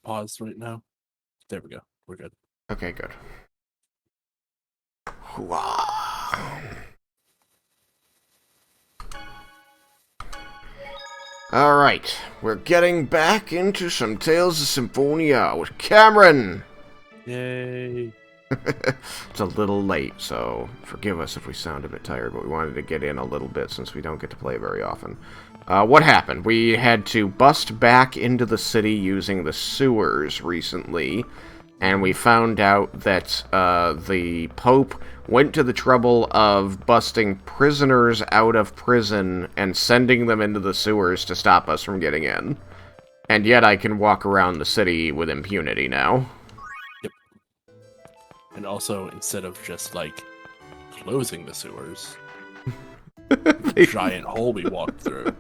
paused right now. There we go. We're good. Okay, good. Hooah. Alright, we're getting back into some Tales of Symphonia with Cameron! Yay! It's a little late, so forgive us if we sound a bit tired, but we wanted to get in a little bit since we don't get to play very often. What happened? We had to bust back into the city using the sewers recently, and we found out that the Pope went to the trouble of busting prisoners out of prison and sending them into the sewers to stop us from getting in. And yet I can walk around the city with impunity now. Yep. And also, instead of just, like, closing the sewers, the giant hole we walked through.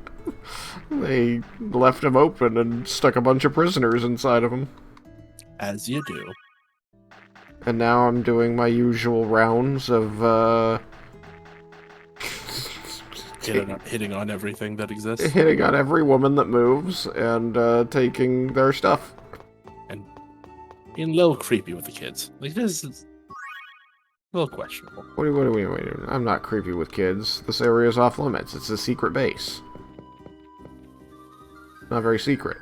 They left them open and stuck a bunch of prisoners inside of them. As you do. And now I'm doing my usual rounds of, hitting on everything that exists. hitting on every woman that moves and taking their stuff. And being a little creepy with the kids. Like, this is a little questionable. Wait, I'm not creepy with kids. This area is off limits. It's a secret base. Not very secret.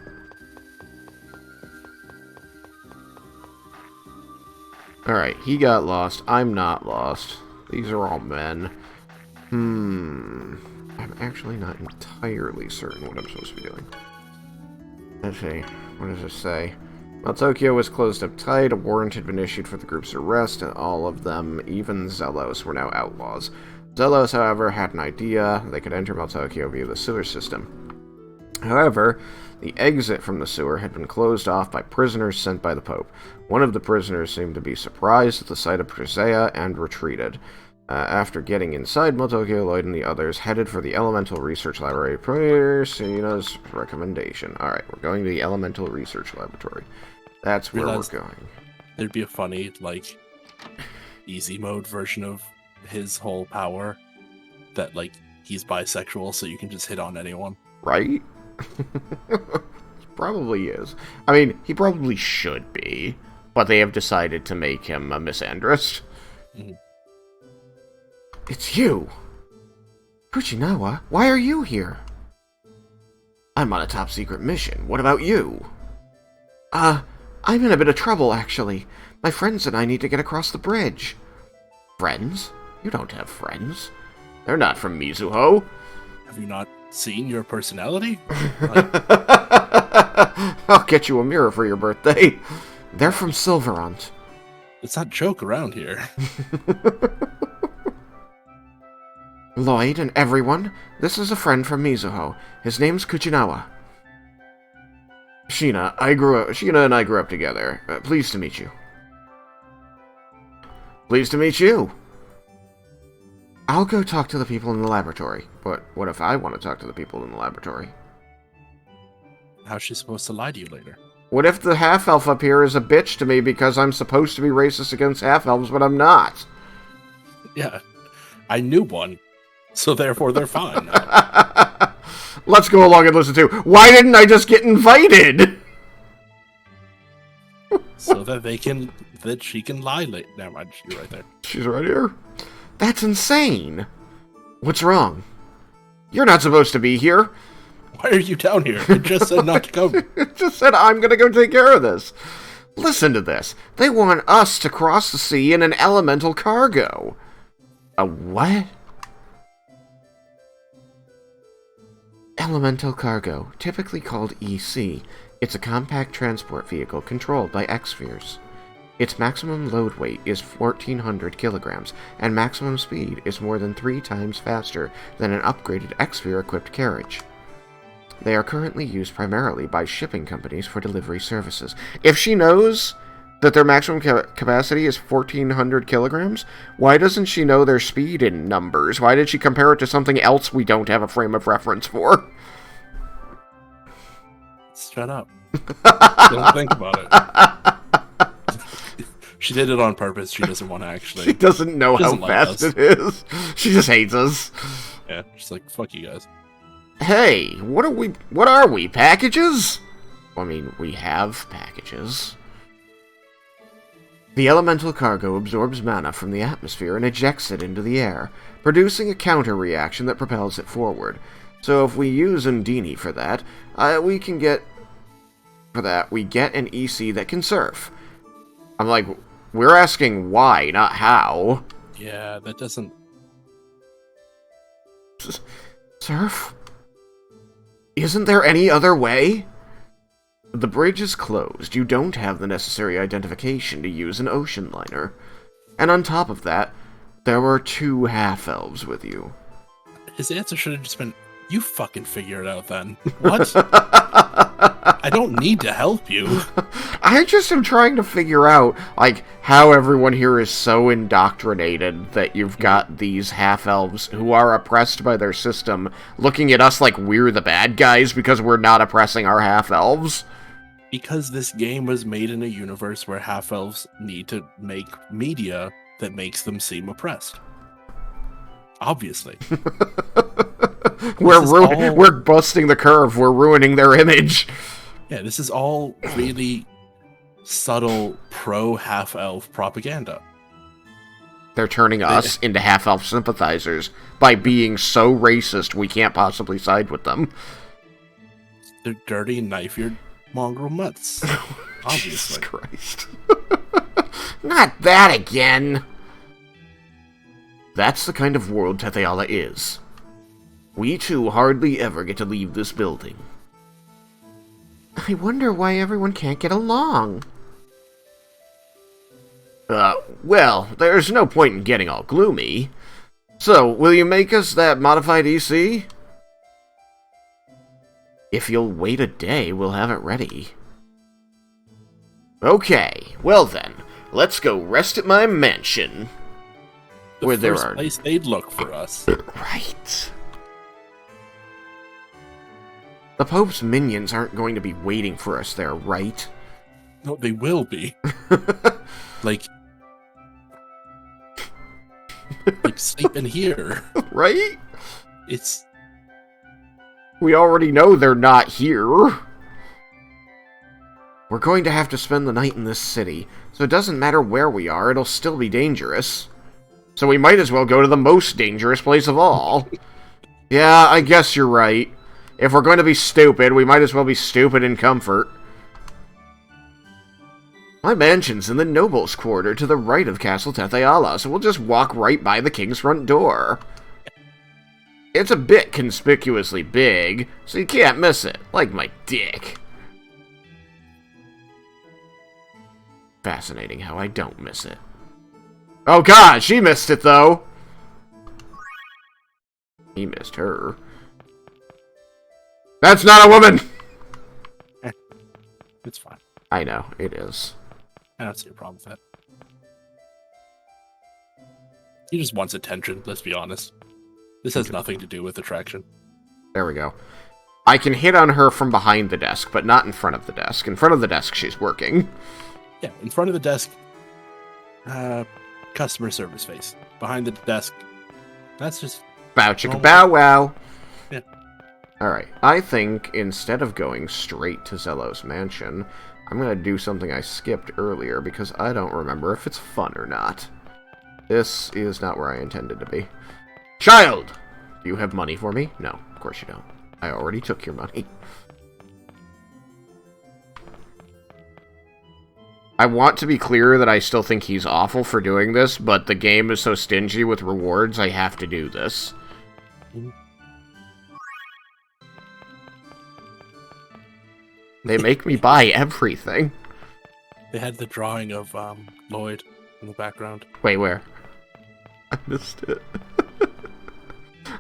Alright, he got lost. I'm not lost. These are all men. I'm actually not entirely certain what I'm supposed to be doing. Let's see. What does this say? While Tokyo was closed up tight, a warrant had been issued for the group's arrest, and all of them, even Zelos, were now outlaws. Zelos, however, had an idea. They could enter Tokyo via the sewer system. However, the exit from the sewer had been closed off by prisoners sent by the Pope. One of the prisoners seemed to be surprised at the sight of Presea and retreated. After getting inside Motokyo, Lloyd and the others headed for the Elemental Research Laboratory per Sina's recommendation. Alright, we're going to the Elemental Research Laboratory. That's where we're going. There'd be a funny, like, easy mode version of his whole power. That, like, he's bisexual, so you can just hit on anyone. Right? He probably is. I mean, he probably should be, but they have decided to make him a misandrist. Mm-hmm. It's you! Kuchinawa, why are you here? I'm on a top-secret mission. What about you? I'm in a bit of trouble, actually. My friends and I need to get across the bridge. Friends? You don't have friends. They're not from Mizuho. Have you not seen your personality? I'll get you a mirror for your birthday. They're from Silverant. Let's not joke around here. Lloyd and everyone, this is a friend from Mizuho. His name's Kuchinawa. Sheena and I grew up together. Pleased to meet you. Pleased to meet you. I'll go talk to the people in the laboratory. But what if I want to talk to the people in the laboratory? How's she supposed to lie to you later? What if the half-elf up here is a bitch to me because I'm supposed to be racist against half-elves, but I'm not? Yeah, I knew one, so therefore they're fine. Let's go along and listen to, why didn't I just get invited? So that she can lie late. Never mind, she's right there. She's right here. That's insane. What's wrong? You're not supposed to be here. Why are you down here? It just said not to come. It just said I'm gonna go take care of this. Listen to this. They want us to cross the sea in an elemental cargo. A what? Elemental cargo, typically called EC. It's a compact transport vehicle controlled by X-spheres. Its maximum load weight is 1,400 kilograms, and maximum speed is more than 3 times faster than an upgraded X-sphere-equipped carriage. They are currently used primarily by shipping companies for delivery services. If she knows that their maximum capacity is 1,400 kilograms, why doesn't she know their speed in numbers? Why did she compare it to something else we don't have a frame of reference for? Shut up. Don't think about it. She did it on purpose. She doesn't want to actually. She doesn't know how fast it is. She just hates us. Yeah, she's like, fuck you guys. Hey, what are we? Packages? I mean, we have packages. The elemental cargo absorbs mana from the atmosphere and ejects it into the air, producing a counter-reaction that propels it forward. So if we use Undini for that, we get an EC that can surf. I'm like, we're asking why, not how. Yeah, that doesn't... Surf? Isn't there any other way? The bridge is closed. You don't have the necessary identification to use an ocean liner. And on top of that, there were 2 half-elves with you. His answer should have just been, you fucking figure it out then. What? I don't need to help you. I just am trying to figure out, like, how everyone here is so indoctrinated that you've got these half-elves who are oppressed by their system looking at us like we're the bad guys because we're not oppressing our half-elves. Because this game was made in a universe where half-elves need to make media that makes them seem oppressed. Obviously. We're busting the curve. We're ruining their image. Yeah, this is all really subtle pro-half-elf propaganda. They're turning us into half-elf sympathizers by being so racist we can't possibly side with them. They're dirty, knife-eared mongrel mutts. Obviously. Jesus Christ. Not that again! That's the kind of world Tetheala is. We two hardly ever get to leave this building. I wonder why everyone can't get along. Well, there's no point in getting all gloomy. So, will you make us that modified EC? If you'll wait a day, we'll have it ready. Okay, well then, let's go rest at my mansion. The first place they'd look for us. Right. The Pope's minions aren't going to be waiting for us there, right? No, they will be. like sleeping here. Right? It's... We already know they're not here. We're going to have to spend the night in this city, so it doesn't matter where we are, it'll still be dangerous. So we might as well go to the most dangerous place of all. Yeah, I guess you're right. If we're going to be stupid, we might as well be stupid in comfort. My mansion's in the Noble's Quarter to the right of Castle Tetheala, so we'll just walk right by the king's front door. It's a bit conspicuously big, so you can't miss it, like my dick. Fascinating how I don't miss it. Oh god, she missed it, though! He missed her. That's not a woman! It's fine. I know, it is. I don't see a problem with that. He just wants attention, let's be honest. This has nothing to do with attraction. There we go. I can hit on her from behind the desk, but not in front of the desk. In front of the desk, she's working. Yeah, in front of the desk, customer service face. Behind the desk, that's just... Bow chicka bow wow. Yeah. Alright, I think instead of going straight to Zello's mansion, I'm going to do something I skipped earlier because I don't remember if it's fun or not. This is not where I intended to be. Child! Do you have money for me? No, of course you don't. I already took your money. I want to be clear that I still think he's awful for doing this, but the game is so stingy with rewards, I have to do this. They make me buy everything. They had the drawing of Lloyd in the background. Wait, where? I missed it.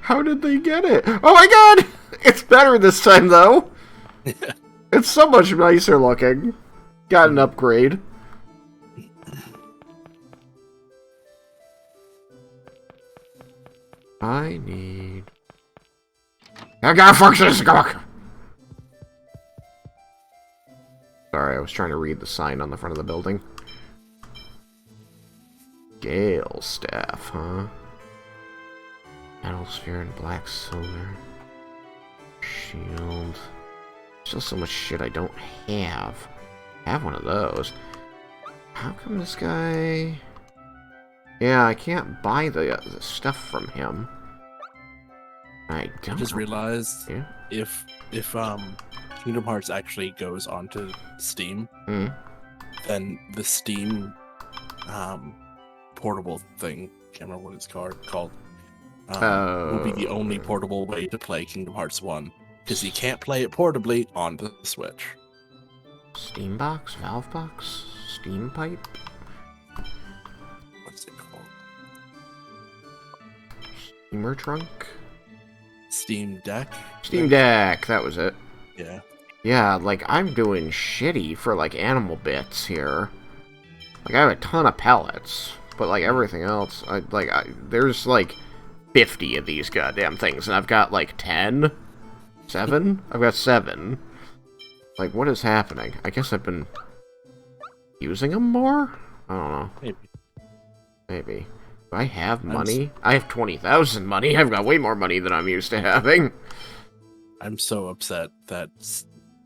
How did they get it? Oh my god! It's better this time, though! It's so much nicer looking. Got an upgrade. I need... I gotta fuck this! Sorry, I was trying to read the sign on the front of the building. Gale staff, huh? Metal sphere and black silver. Shield. still so much shit I don't have. I have one of those. How come this guy... Yeah, I can't buy the stuff from him. I don't just know. realized Yeah. if Kingdom Hearts actually goes onto Steam, then the Steam portable thing, can't remember what it's called, will be the only portable way to play Kingdom Hearts 1, because you can't play it portably on the Switch. Steam box? Valve box? Steam pipe? What's it called? Steamer trunk? Steam Deck? Steam Deck, that was it. Yeah. Yeah, like, I'm doing shitty for, like, animal bits here. Like, I have a ton of pellets, but, like, everything else, there's, like, 50 of these goddamn things, and I've got, like, 10? 7? I've got 7. Like, what is happening? I guess I've been using them more? I don't know. Maybe. Do I have money? I have 20,000 money. I've got way more money than I'm used to having. I'm so upset that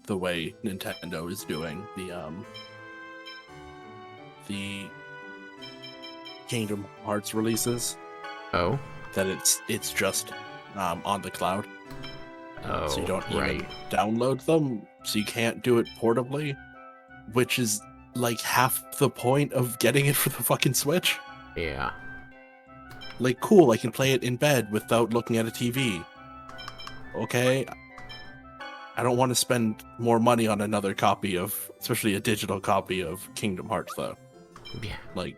the way Nintendo is doing the Kingdom Hearts releases. Oh? That it's just on the cloud. Oh, so you don't even download them, so you can't do it portably, which is like half the point of getting it for the fucking Switch. Yeah. Like, cool, I can play it in bed without looking at a TV. Okay? I don't want to spend more money on another copy of, especially a digital copy of Kingdom Hearts, though. Yeah. Like,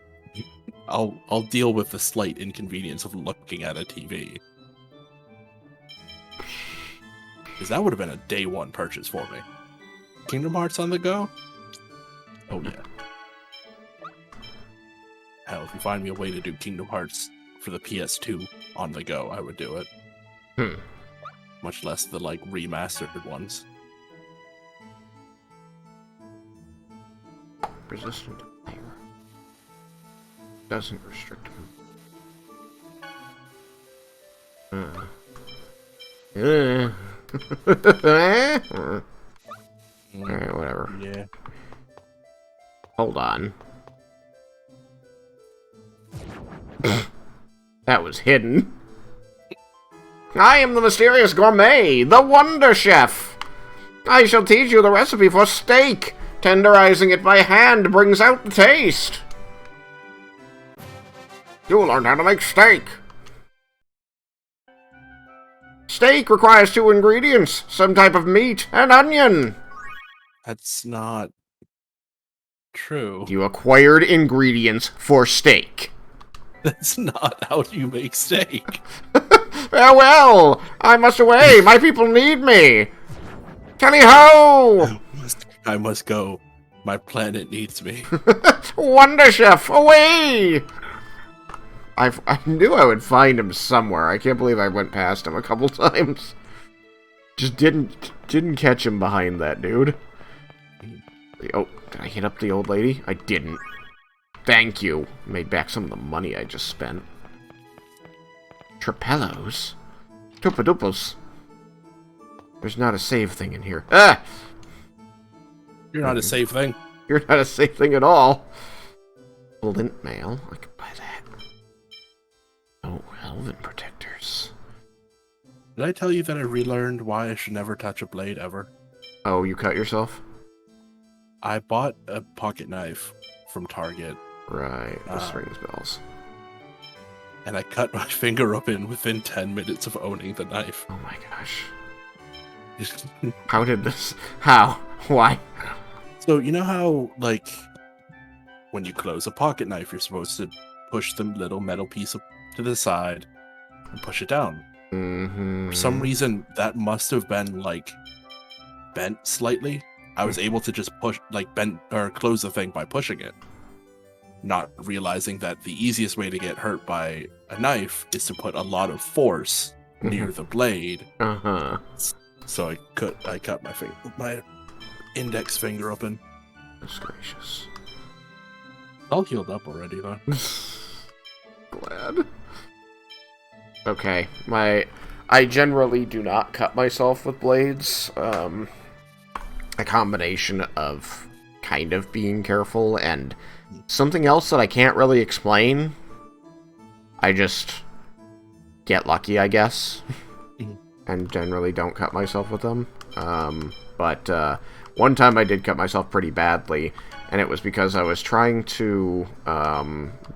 I'll deal with the slight inconvenience of looking at a TV. Because that would have been a day one purchase for me. Kingdom Hearts on the go? Oh yeah. Hell, if you find me a way to do Kingdom Hearts for the PS2 on the go, I would do it. Much less the, like, remastered ones. Resistant to fire. Doesn't restrict him. Alright, whatever. Yeah. Hold on. That was hidden. I am the mysterious gourmet, the Wonder Chef. I shall teach you the recipe for steak. Tenderizing it by hand brings out the taste. You'll learn how to make steak. Steak requires 2 ingredients, some type of meat and onion. That's not true. You acquired ingredients for steak. That's not how you make steak. Farewell! I must away! My people need me! Tally-ho! I must go. My planet needs me. Wonder Chef, away! I knew I would find him somewhere. I can't believe I went past him a couple times. Just didn't catch him behind that dude. Oh, did I hit up the old lady? I didn't. Thank you. Made back some of the money I just spent. Trapellos? Tupadooples. There's not a save thing in here. Ah! You're not a safe thing. You're not a safe thing at all. Lint mail. I could buy that. Oh, elven protectors. Did I tell you that I relearned why I should never touch a blade ever? Oh, you cut yourself? I bought a pocket knife from Target. Right, this rings bells. And I cut my finger open within 10 minutes of owning the knife. Oh my gosh. How did this... How? Why? So, you know how, like, when you close a pocket knife, you're supposed to push the little metal piece to the side and push it down. For some reason, that must have been, like, bent slightly. I was able to just push, like, bend or close the thing by pushing it. Not realizing that the easiest way to get hurt by a knife is to put a lot of force near the blade. So I cut my index finger open. That's gracious. All healed up already, though. Glad. Okay, I generally do not cut myself with blades. a combination of kind of being careful and something else that I can't really explain. I just get lucky, I guess, and generally don't cut myself with them. But one time I did cut myself pretty badly, and it was because I was trying to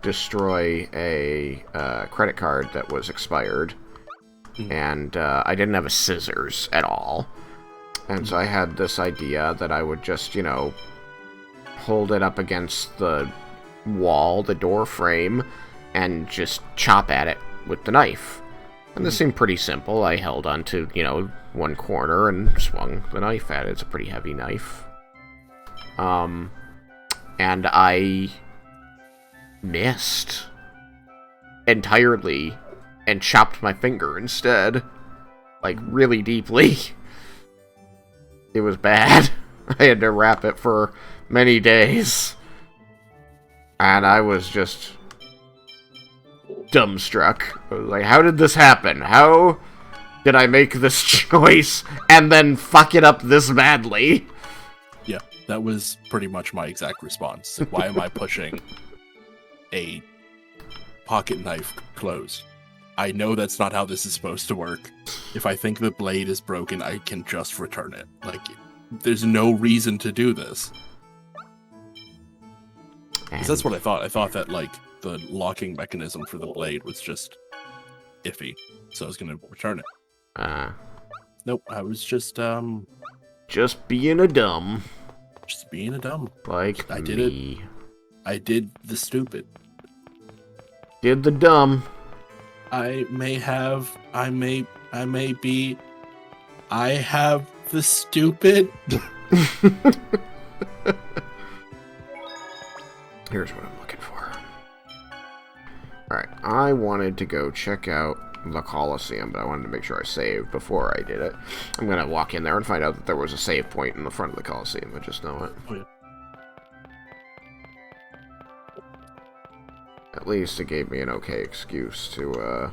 destroy a credit card that was expired, and I didn't have a scissors at all. And so I had this idea that I would just, hold it up against the wall, the door frame, and just chop at it with the knife. And this seemed pretty simple. I held onto, one corner and swung the knife at it. It's a pretty heavy knife. And I missed entirely and chopped my finger instead. Like, really deeply. It was bad. I had to wrap it for many days. And I was just dumbstruck. I was like, how did this happen? How did I make this choice and then fuck it up this badly? Yeah, that was pretty much my exact response. Like, why am I pushing a pocket knife closed? I know that's not how this is supposed to work. If I think the blade is broken, I can just return it. Like, there's no reason to do this. Because that's what I thought. I thought that, like, the locking mechanism for the blade was just iffy. So I was going to return it. Nope, I was just being a dumb. Just being a dumb. Like I did me. it. I did the stupid. Did the dumb. I have the stupid. Here's what I'm looking for. Alright, I wanted to go check out the Coliseum, but I wanted to make sure I saved before I did it. I'm gonna walk in there and find out that there was a save point in the front of the Coliseum. I just know it. Oh, yeah. At least it gave me an okay excuse to,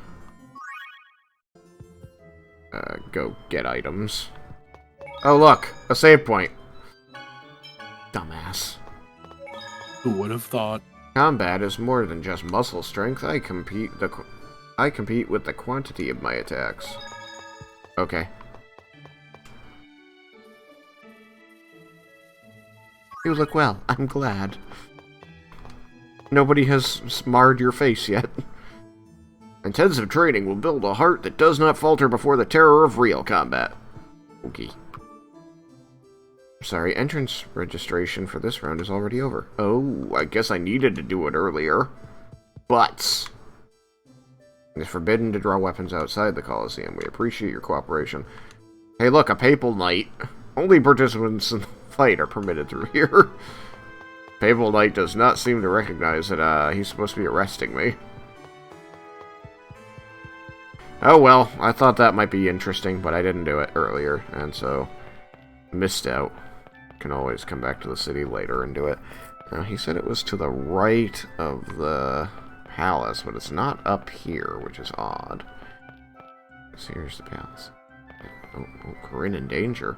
go get items. Oh, look! A save point! Dumbass. Who would have thought? Combat is more than just muscle strength. I compete with the quantity of my attacks. Okay. You look well. I'm glad. Nobody has marred your face yet. Intensive training will build a heart that does not falter before the terror of real combat. Okay. Sorry, entrance registration for this round is already over. Oh, I guess I needed to do it earlier. But it's forbidden to draw weapons outside the Coliseum. We appreciate your cooperation. Hey, look, a Papal Knight. Only participants in the fight are permitted through here. Papal Knight does not seem to recognize that he's supposed to be arresting me. Oh well, I thought that might be interesting, but I didn't do it earlier, and so missed out. Can always come back to the city later and do it. Now, he said it was to the right of the palace, but it's not up here, which is odd. So here's the palace. Oh, Corinne in danger.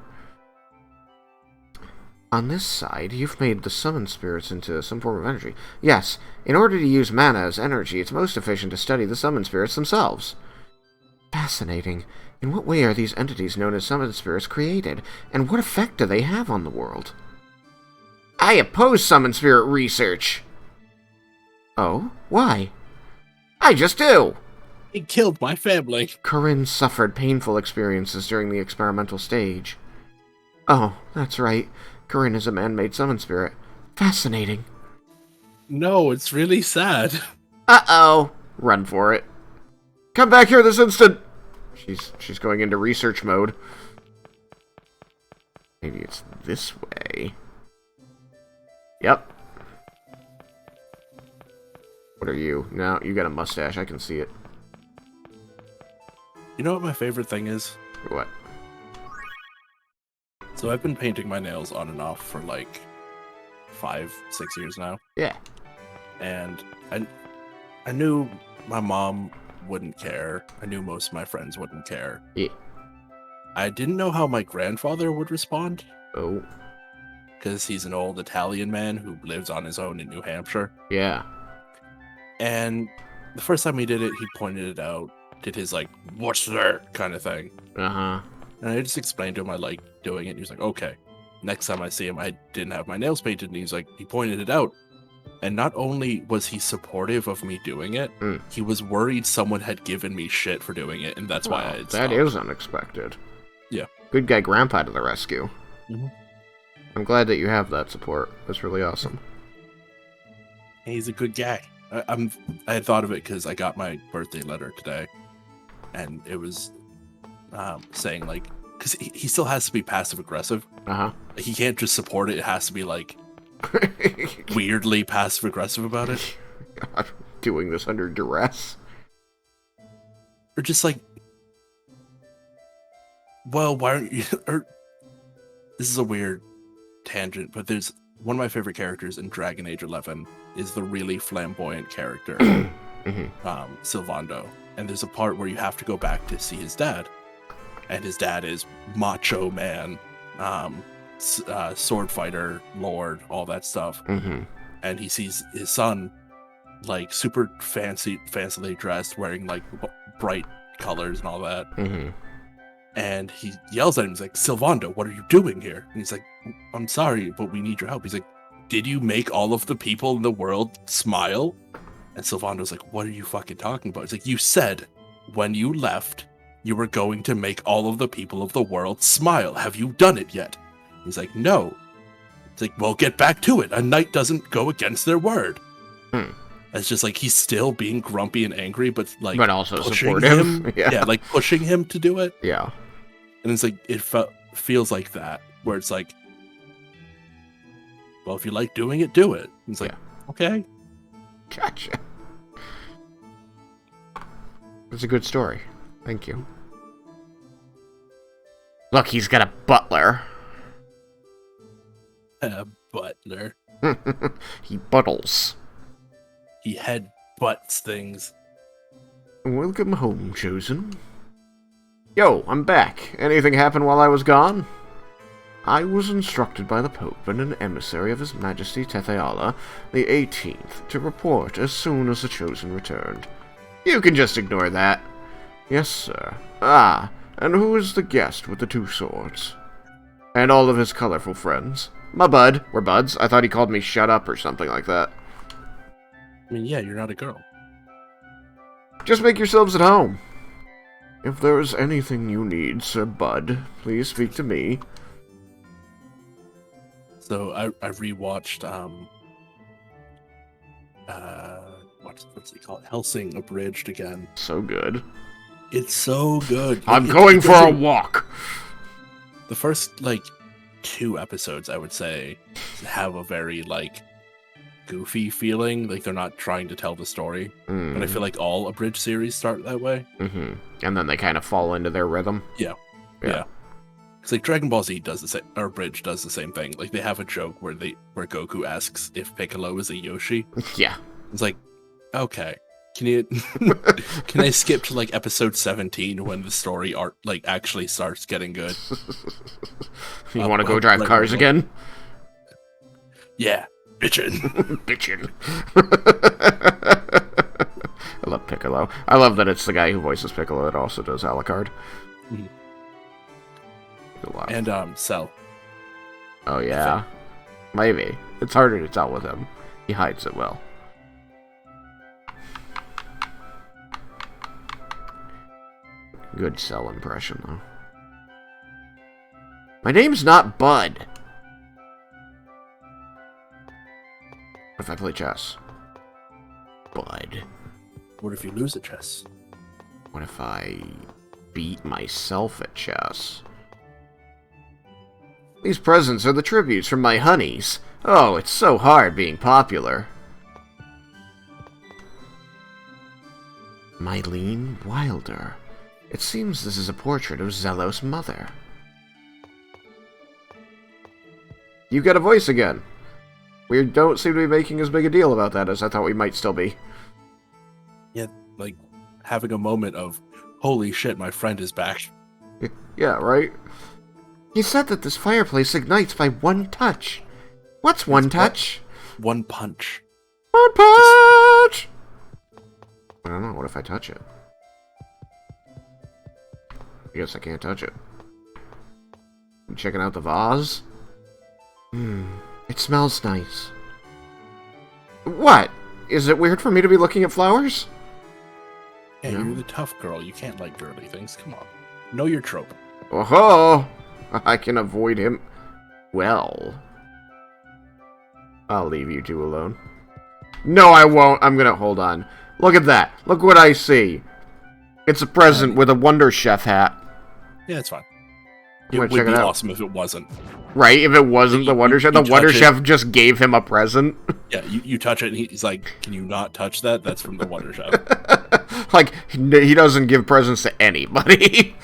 On this side, you've made the summoned spirits into some form of energy. Yes, in order to use mana as energy, it's most efficient to study the summoned spirits themselves. Fascinating. In what way are these entities known as summoned spirits created, and what effect do they have on the world? I oppose summoned spirit research. Oh? Why? I just do! It killed my family. Corinne suffered painful experiences during the experimental stage. Oh, that's right. Corinne is a man-made summon spirit. Fascinating. No, it's really sad. Uh-oh. Run for it. Come back here this instant! She's going into research mode. Maybe it's this way. Yep. What are you? No, you got a mustache. I can see it. You know what my favorite thing is? What? So I've been painting my nails on and off for like 5-6 years now. Yeah. And I knew my mom wouldn't care. I knew most of my friends wouldn't care. Yeah. I didn't know how my grandfather would respond. Oh. because he's an old Italian man who lives on his own in New Hampshire. Yeah. And the first time he did it, he pointed it out, did his like, what's that kind of thing. Uh-huh. And I just explained to him I like doing it. And he was like, okay. Next time I see him, I didn't have my nails painted. And he pointed it out. And not only was he supportive of me doing it, he was worried someone had given me shit for doing it. And that's why I had That stopped. is unexpected. Yeah. Good guy grandpa to the rescue. Mm-hmm. I'm glad that you have that support. That's really awesome. He's a good guy. I had thought of it because I got my birthday letter today. And it was saying, like, because he still has to be passive-aggressive. Uh-huh. He can't just support it. It has to be, like, weirdly passive-aggressive about it. I'm doing this under duress. Or just, like, well, why aren't you... Or, this is a weird tangent, but there's... One of my favorite characters in Dragon Age 11 is the really flamboyant character, Sylvando. And there's a part where you have to go back to see his dad. And his dad is macho man, sword fighter, lord, all that stuff. Mm-hmm. And he sees his son, like, super fancily dressed, wearing, like, bright colors and all that. Mm-hmm. And he yells at him, he's like, Sylvando, what are you doing here? And he's like, I'm sorry, but we need your help. He's like, did you make all of the people in the world smile? And Sylvando's like, what are you fucking talking about? It's like, you said when you left, you were going to make all of the people of the world smile. Have you done it yet? He's like, no. It's like, well, get back to it. A knight doesn't go against their word. It's just like, he's still being grumpy and angry, but like, but also pushing supportive. him. Yeah, like pushing him to do it. Yeah. And it's like, it feels like that, where it's like, well, if you like doing it, do it. And it's like, okay. Gotcha. It's a good story. Thank you. Look, he's got a butler. A butler. He buttles. He head butts things. Welcome home, Chosen. Yo, I'm back. Anything happened while I was gone? I was instructed by the Pope and an emissary of His Majesty Tetheala, the 18th, to report as soon as the Chosen returned. You can just ignore that. Yes, sir. Ah, and who is the guest with the 2 swords? And all of his colorful friends. My bud. We're buds? I thought he called me shut up or something like that. I mean, yeah, you're not a girl. Just make yourselves at home. If there is anything you need, Sir Bud, please speak to me. So I rewatched what's he called? Hellsing Abridged again. So good. It's so good. I'm going for a walk. The first like 2 episodes, I would say, have a very like goofy feeling, like they're not trying to tell the story. But I feel like all Abridged series start that way. Mm-hmm. And then they kind of fall into their rhythm. Yeah. It's like Dragon Ball Z does the same, or Bridge does the same thing. Like they have a joke where Goku asks if Piccolo is a Yoshi. Yeah. It's like, okay, can I skip to like episode 17 when the story like actually starts getting good? You want to go drive cars again? Yeah, bitchin'. Bitchin'. I love Piccolo. I love that it's the guy who voices Piccolo that also does Alucard. Mm-hmm. And Cell. Oh yeah, maybe it's harder to tell with him. He hides it well. Good Cell impression though. My name's not Bud. What if I play chess? Bud. What if you lose at chess? What if I beat myself at chess? These presents are the tributes from my honeys. Oh, it's so hard being popular. Mylene Wilder. It seems this is a portrait of Zelos' mother. You got a voice again. We don't seem to be making as big a deal about that as I thought we might still be. Yeah, like having a moment of, holy shit, my friend is back. Yeah, right? He said that this fireplace ignites by one touch. What's one touch? One punch. One punch! I don't know, what if I touch it? I guess I can't touch it. You checking out the vase? It smells nice. What? Is it weird for me to be looking at flowers? Yeah, No. you're the tough girl. You can't like girly things. Come on. Know your trope. Oh, I can avoid him. Well, I'll leave you two alone. No, I won't. I'm gonna hold on. Look at that. Look what I see. It's a present with a Wonder Chef hat. Yeah, it's fine. You It wanna would check be it out? awesome if it wasn't. Right? If it wasn't the Wonder Chef, the you Wonder touch it. Chef just gave him a present. Yeah, you touch it, and he's like, "Can you not touch that? That's from the Wonder Chef." Like, he doesn't give presents to anybody.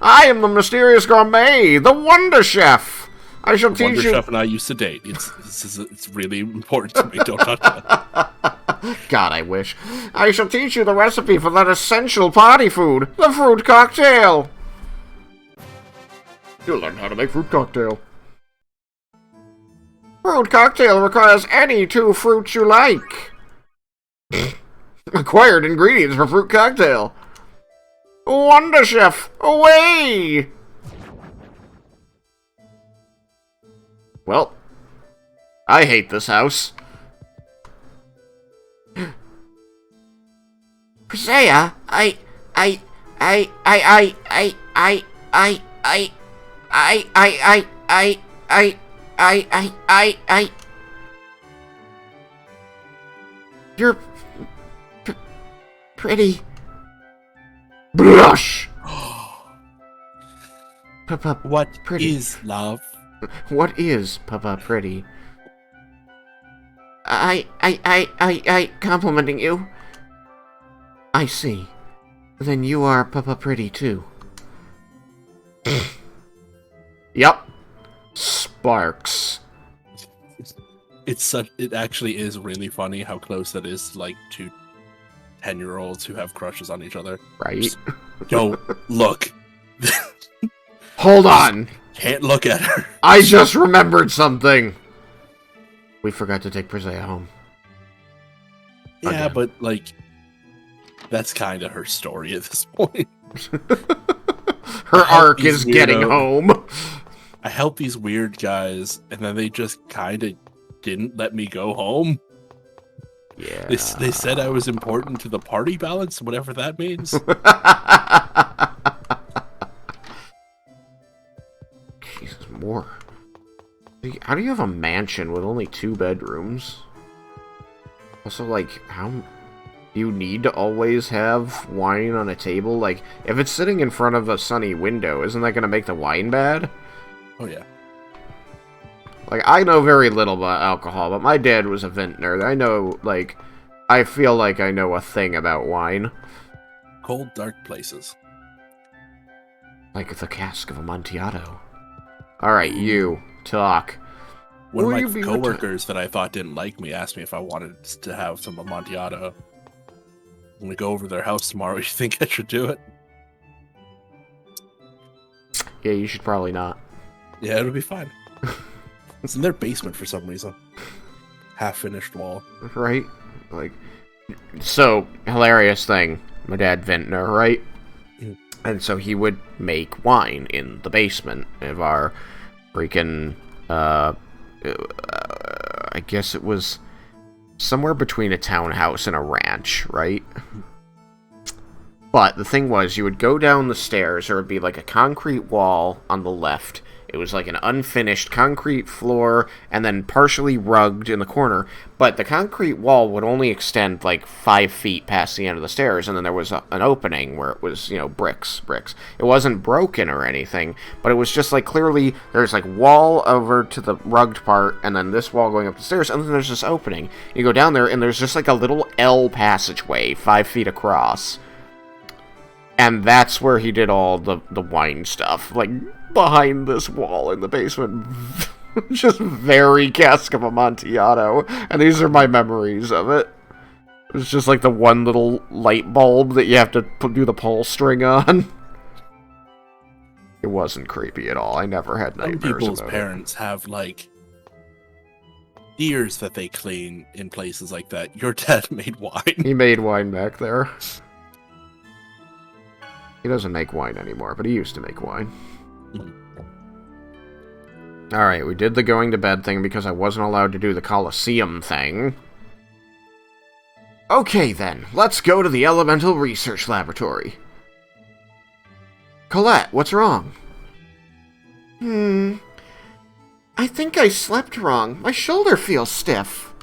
I am the mysterious gourmet, the Wonder Chef. I shall The teach Wonder you... Chef and I used to date. It's really important to me. Don't touch that. God, I wish. I shall teach you the recipe for that essential party food, the fruit cocktail. You'll learn how to make fruit cocktail. Fruit cocktail requires any 2 fruits you like. Required ingredients for fruit cocktail. Wonder Chef, away! Well, I hate this house. Priscilla, I you're pretty. Blush. Papa, What pretty. is love? What is Papa pretty? I complimenting you. I see. Then you are Papa pretty too. Yup. Sparks. It actually is really funny how close that is, like, to 10-year-olds who have crushes on each other. Right? Yo, look. Hold on. Can't look at her. I just remembered something. We forgot to take Priscilla home. Yeah, Again. but, like, that's kind of her story at this point. Her arc these is getting weirdo- home. I helped these weird guys, and then they just kind of didn't let me go home. Yeah. They said I was important to the party balance, whatever that means. Jesus, more. How do you have a mansion with only 2 bedrooms? Also, like, how... Do you need to always have wine on a table? Like, if it's sitting in front of a sunny window, isn't that going to make the wine bad? Oh, yeah. Like, I know very little about alcohol, but my dad was a vintner. I know, like... I feel like I know a thing about wine. Cold, dark places. Like the cask of Amontillado. Alright, you. Talk. One Will of you my be coworkers that I thought didn't like me asked me if I wanted to have some Amontillado. I'm gonna go over to their house tomorrow. You think I should do it? Yeah, you should probably not. Yeah, it'll be fine. It's in their basement for some reason. Half-finished wall. Right? Like, so, hilarious thing. My dad vintner, right? Mm. And so he would make wine in the basement of our freaking, I guess it was somewhere between a townhouse and a ranch, right? But the thing was, you would go down the stairs, there would be like a concrete wall on the left. It was like an unfinished concrete floor and then partially rugged in the corner. But the concrete wall would only extend like 5 feet past the end of the stairs. And then there was an opening where it was, you know, bricks. It wasn't broken or anything, but it was just like clearly there's like wall over to the rugged part and then this wall going up the stairs. And then there's this opening. You go down there and there's just like a little L passageway 5 feet across. And that's where he did all the wine stuff. Like, behind this wall in the basement. Just very cask of Amontillado. And these are my memories of it. It's just like the one little light bulb that you have to do the pull string on. It wasn't creepy at all. I never had Some nightmares people's about parents have, like, years that they clean in places like that. Your dad made wine. He made wine back there. He doesn't make wine anymore, but he used to make wine. Alright, we did the going to bed thing because I wasn't allowed to do the Colosseum thing. Okay then, let's go to the Elemental Research Laboratory. Colette, what's wrong? I think I slept wrong. My shoulder feels stiff.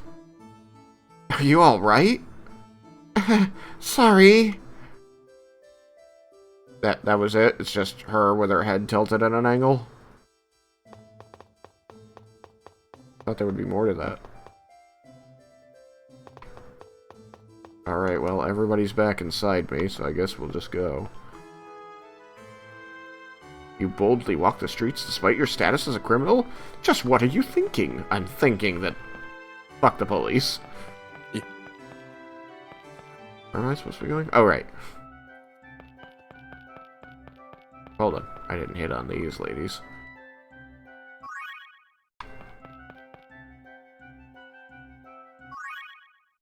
Are you alright? Sorry. That was it? It's just her with her head tilted at an angle? Thought there would be more to that. Alright, well, everybody's back inside me, so I guess we'll just go. You boldly walk the streets despite your status as a criminal? Just what are you thinking? I'm thinking that... Fuck the police. Yeah. Where am I supposed to be going? Oh, right. Hold on. I didn't hit on these ladies.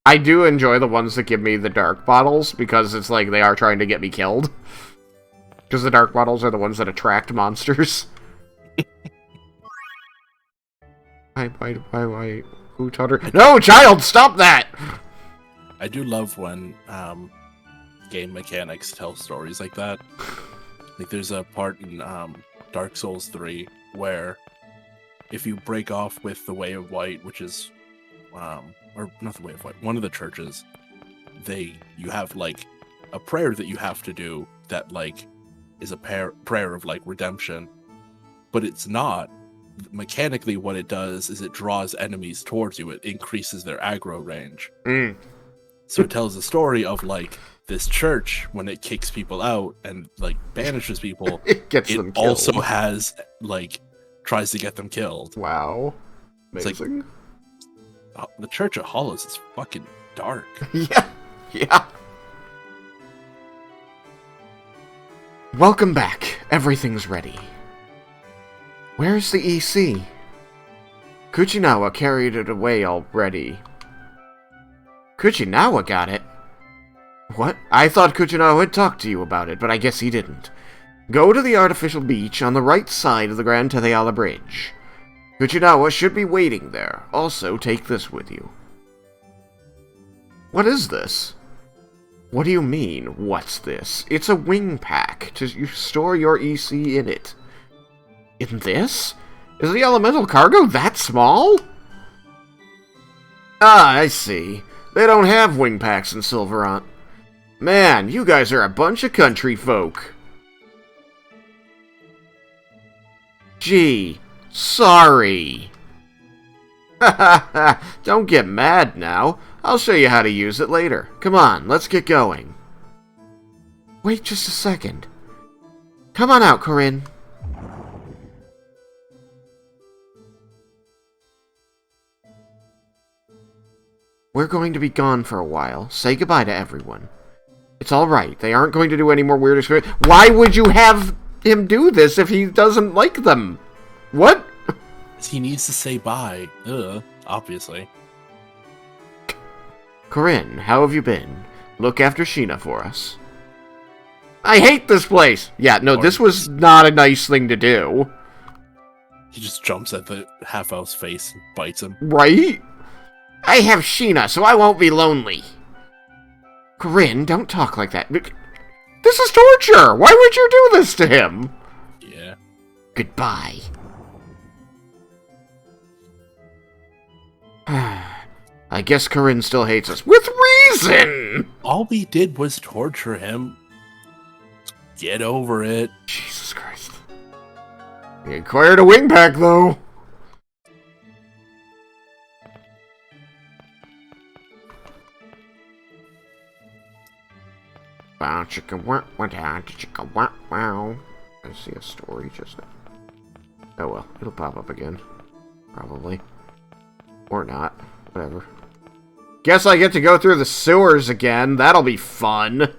I do enjoy the ones that give me the dark bottles, because it's like they are trying to get me killed. Because the dark bottles are the ones that attract monsters. Why, who taught her? No, child, stop that! I do love when game mechanics tell stories like that. Like, there's a part in Dark Souls 3 where if you break off with the Way of White, which is... or not the Way of White, one of the churches, you have, like, a prayer that you have to do that, like, is a prayer of, like, redemption. But it's not. Mechanically, what it does is it draws enemies towards you. It increases their aggro range. So it tells the story of, like, this church, when it kicks people out and, like, banishes people, it gets them killed. Also has, like, tries to get them killed. Wow. Amazing. Like, the Church of Hollows is fucking dark. Yeah. Welcome back. Everything's ready. Where's the EC? Kuchinawa carried it away already. Kuchinawa got it? What? I thought Kuchinawa had talked to you about it, but I guess he didn't. Go to the artificial beach on the right side of the Grand Tetheala Bridge. Kuchinawa should be waiting there. Also, take this with you. What is this? What do you mean, what's this? It's a wing pack. You store your EC in it. In this? Is the elemental cargo that small? Ah, I see. They don't have wing packs in Silverant. Man, you guys are a bunch of country folk. Gee, sorry. Don't get mad now. I'll show you how to use it later. Come on, let's get going. Wait just a second. Come on out, Corinne. We're going to be gone for a while. Say goodbye to everyone. It's alright. They aren't going to do any more weird experiments. Why would you have him do this if he doesn't like them? What? He needs to say bye. Obviously. Corinne, how have you been? Look after Sheena for us. I hate this place! Yeah, no, this was not a nice thing to do. He just jumps at the half-elf's face and bites him. Right? I have Sheena, so I won't be lonely. Corinne, don't talk like that. This is torture! Why would you do this to him? Yeah. Goodbye. I guess Corinne still hates us. With reason! All we did was torture him. Get over it. Jesus Christ. He acquired a wing pack, though. Wow, chicken wow, chicken wow. I see a story just now. Oh well, it'll pop up again. Probably. Or not. Whatever. Guess I get to go through the sewers again. That'll be fun.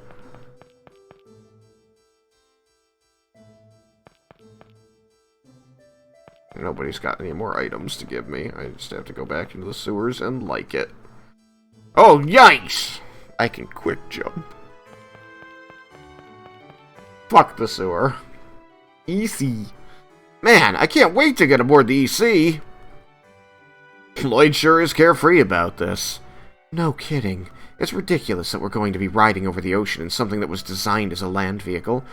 Nobody nobody's got any more items to give me. I just have to go back into the sewers and like it. Oh, yikes! I can quick jump. Fuck the sewer. EC. Man, I can't wait to get aboard the EC. Lloyd sure is carefree about this. No kidding. It's ridiculous that we're going to be riding over the ocean in something that was designed as a land vehicle.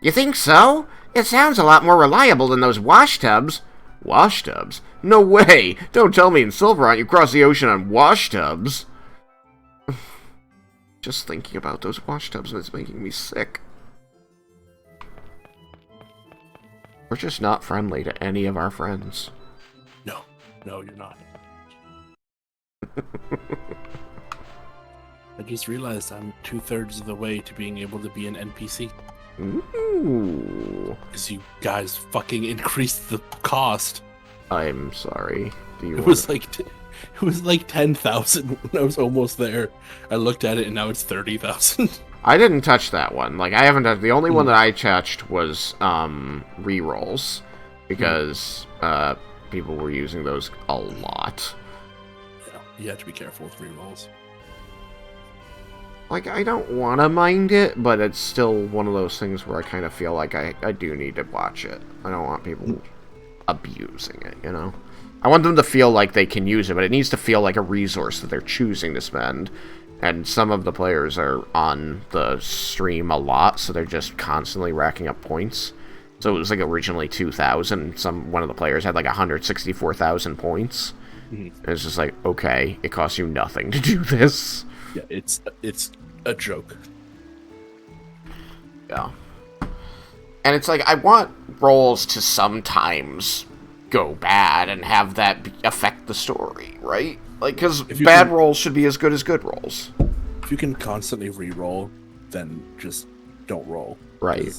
You think so? It sounds a lot more reliable than those wash tubs. Wash tubs? No way! Don't tell me in Silverhunt you cross the ocean on wash tubs. Just thinking about those wash tubs is making me sick. We're just not friendly to any of our friends. No, you're not. I just realized I'm 2/3 of the way to being able to be an NPC. Ooh. Because you guys fucking increased the cost. I'm sorry. It was like 10,000 when I was almost there. I looked at it and now it's 30,000. I didn't touch that one. Like, I haven't touched... The only one that I touched was rerolls. Because people were using those a lot. Yeah, you have to be careful with rerolls. Like, I don't want to mind it, but it's still one of those things where I kind of feel like I do need to watch it. I don't want people abusing it, you know? I want them to feel like they can use it, but it needs to feel like a resource that they're choosing to spend. And some of the players are on the stream a lot, so they're just constantly racking up points. So it was like originally 2,000. One of the players had like 164,000 points. And it's just like, okay, it costs you nothing to do this. Yeah, it's a joke. Yeah. And it's like, I want rolls to sometimes go bad and have that affect the story, right? Like, because bad rolls should be as good as good rolls. If you can constantly re-roll, then just don't roll. Right.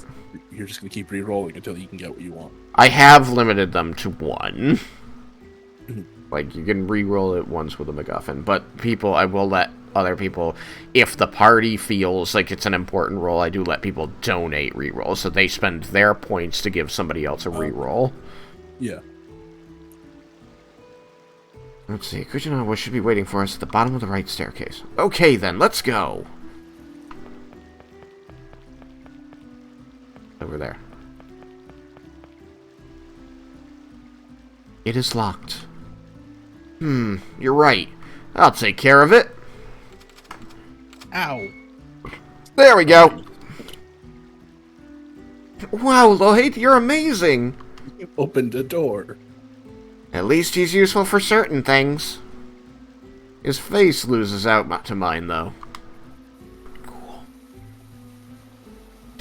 You're just going to keep re-rolling until you can get what you want. I have limited them to one. Like, you can re-roll it once with a MacGuffin, but I will let other people, if the party feels like it's an important roll, I do let people donate re-rolls, so they spend their points to give somebody else a re-roll. Yeah. Let's see, could you know what should be waiting for us at the bottom of the right staircase? Okay then, let's go! Over there. It is locked. You're right. I'll take care of it. Ow. There we go. Wow, Lloyd, you're amazing. You opened a door. At least he's useful for certain things. His face loses out to mine, though. Cool.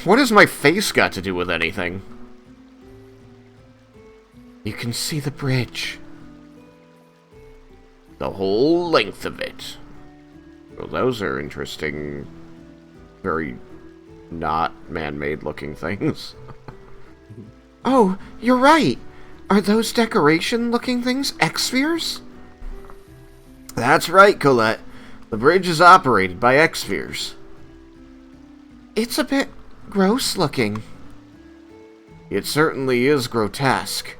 What has my face got to do with anything? You can see the bridge. The whole length of it. Well, those are interesting, very not man-made looking things. Oh, you're right. Are those decoration-looking things X-spheres? That's right, Colette. The bridge is operated by X-spheres. It's a bit gross-looking. It certainly is grotesque.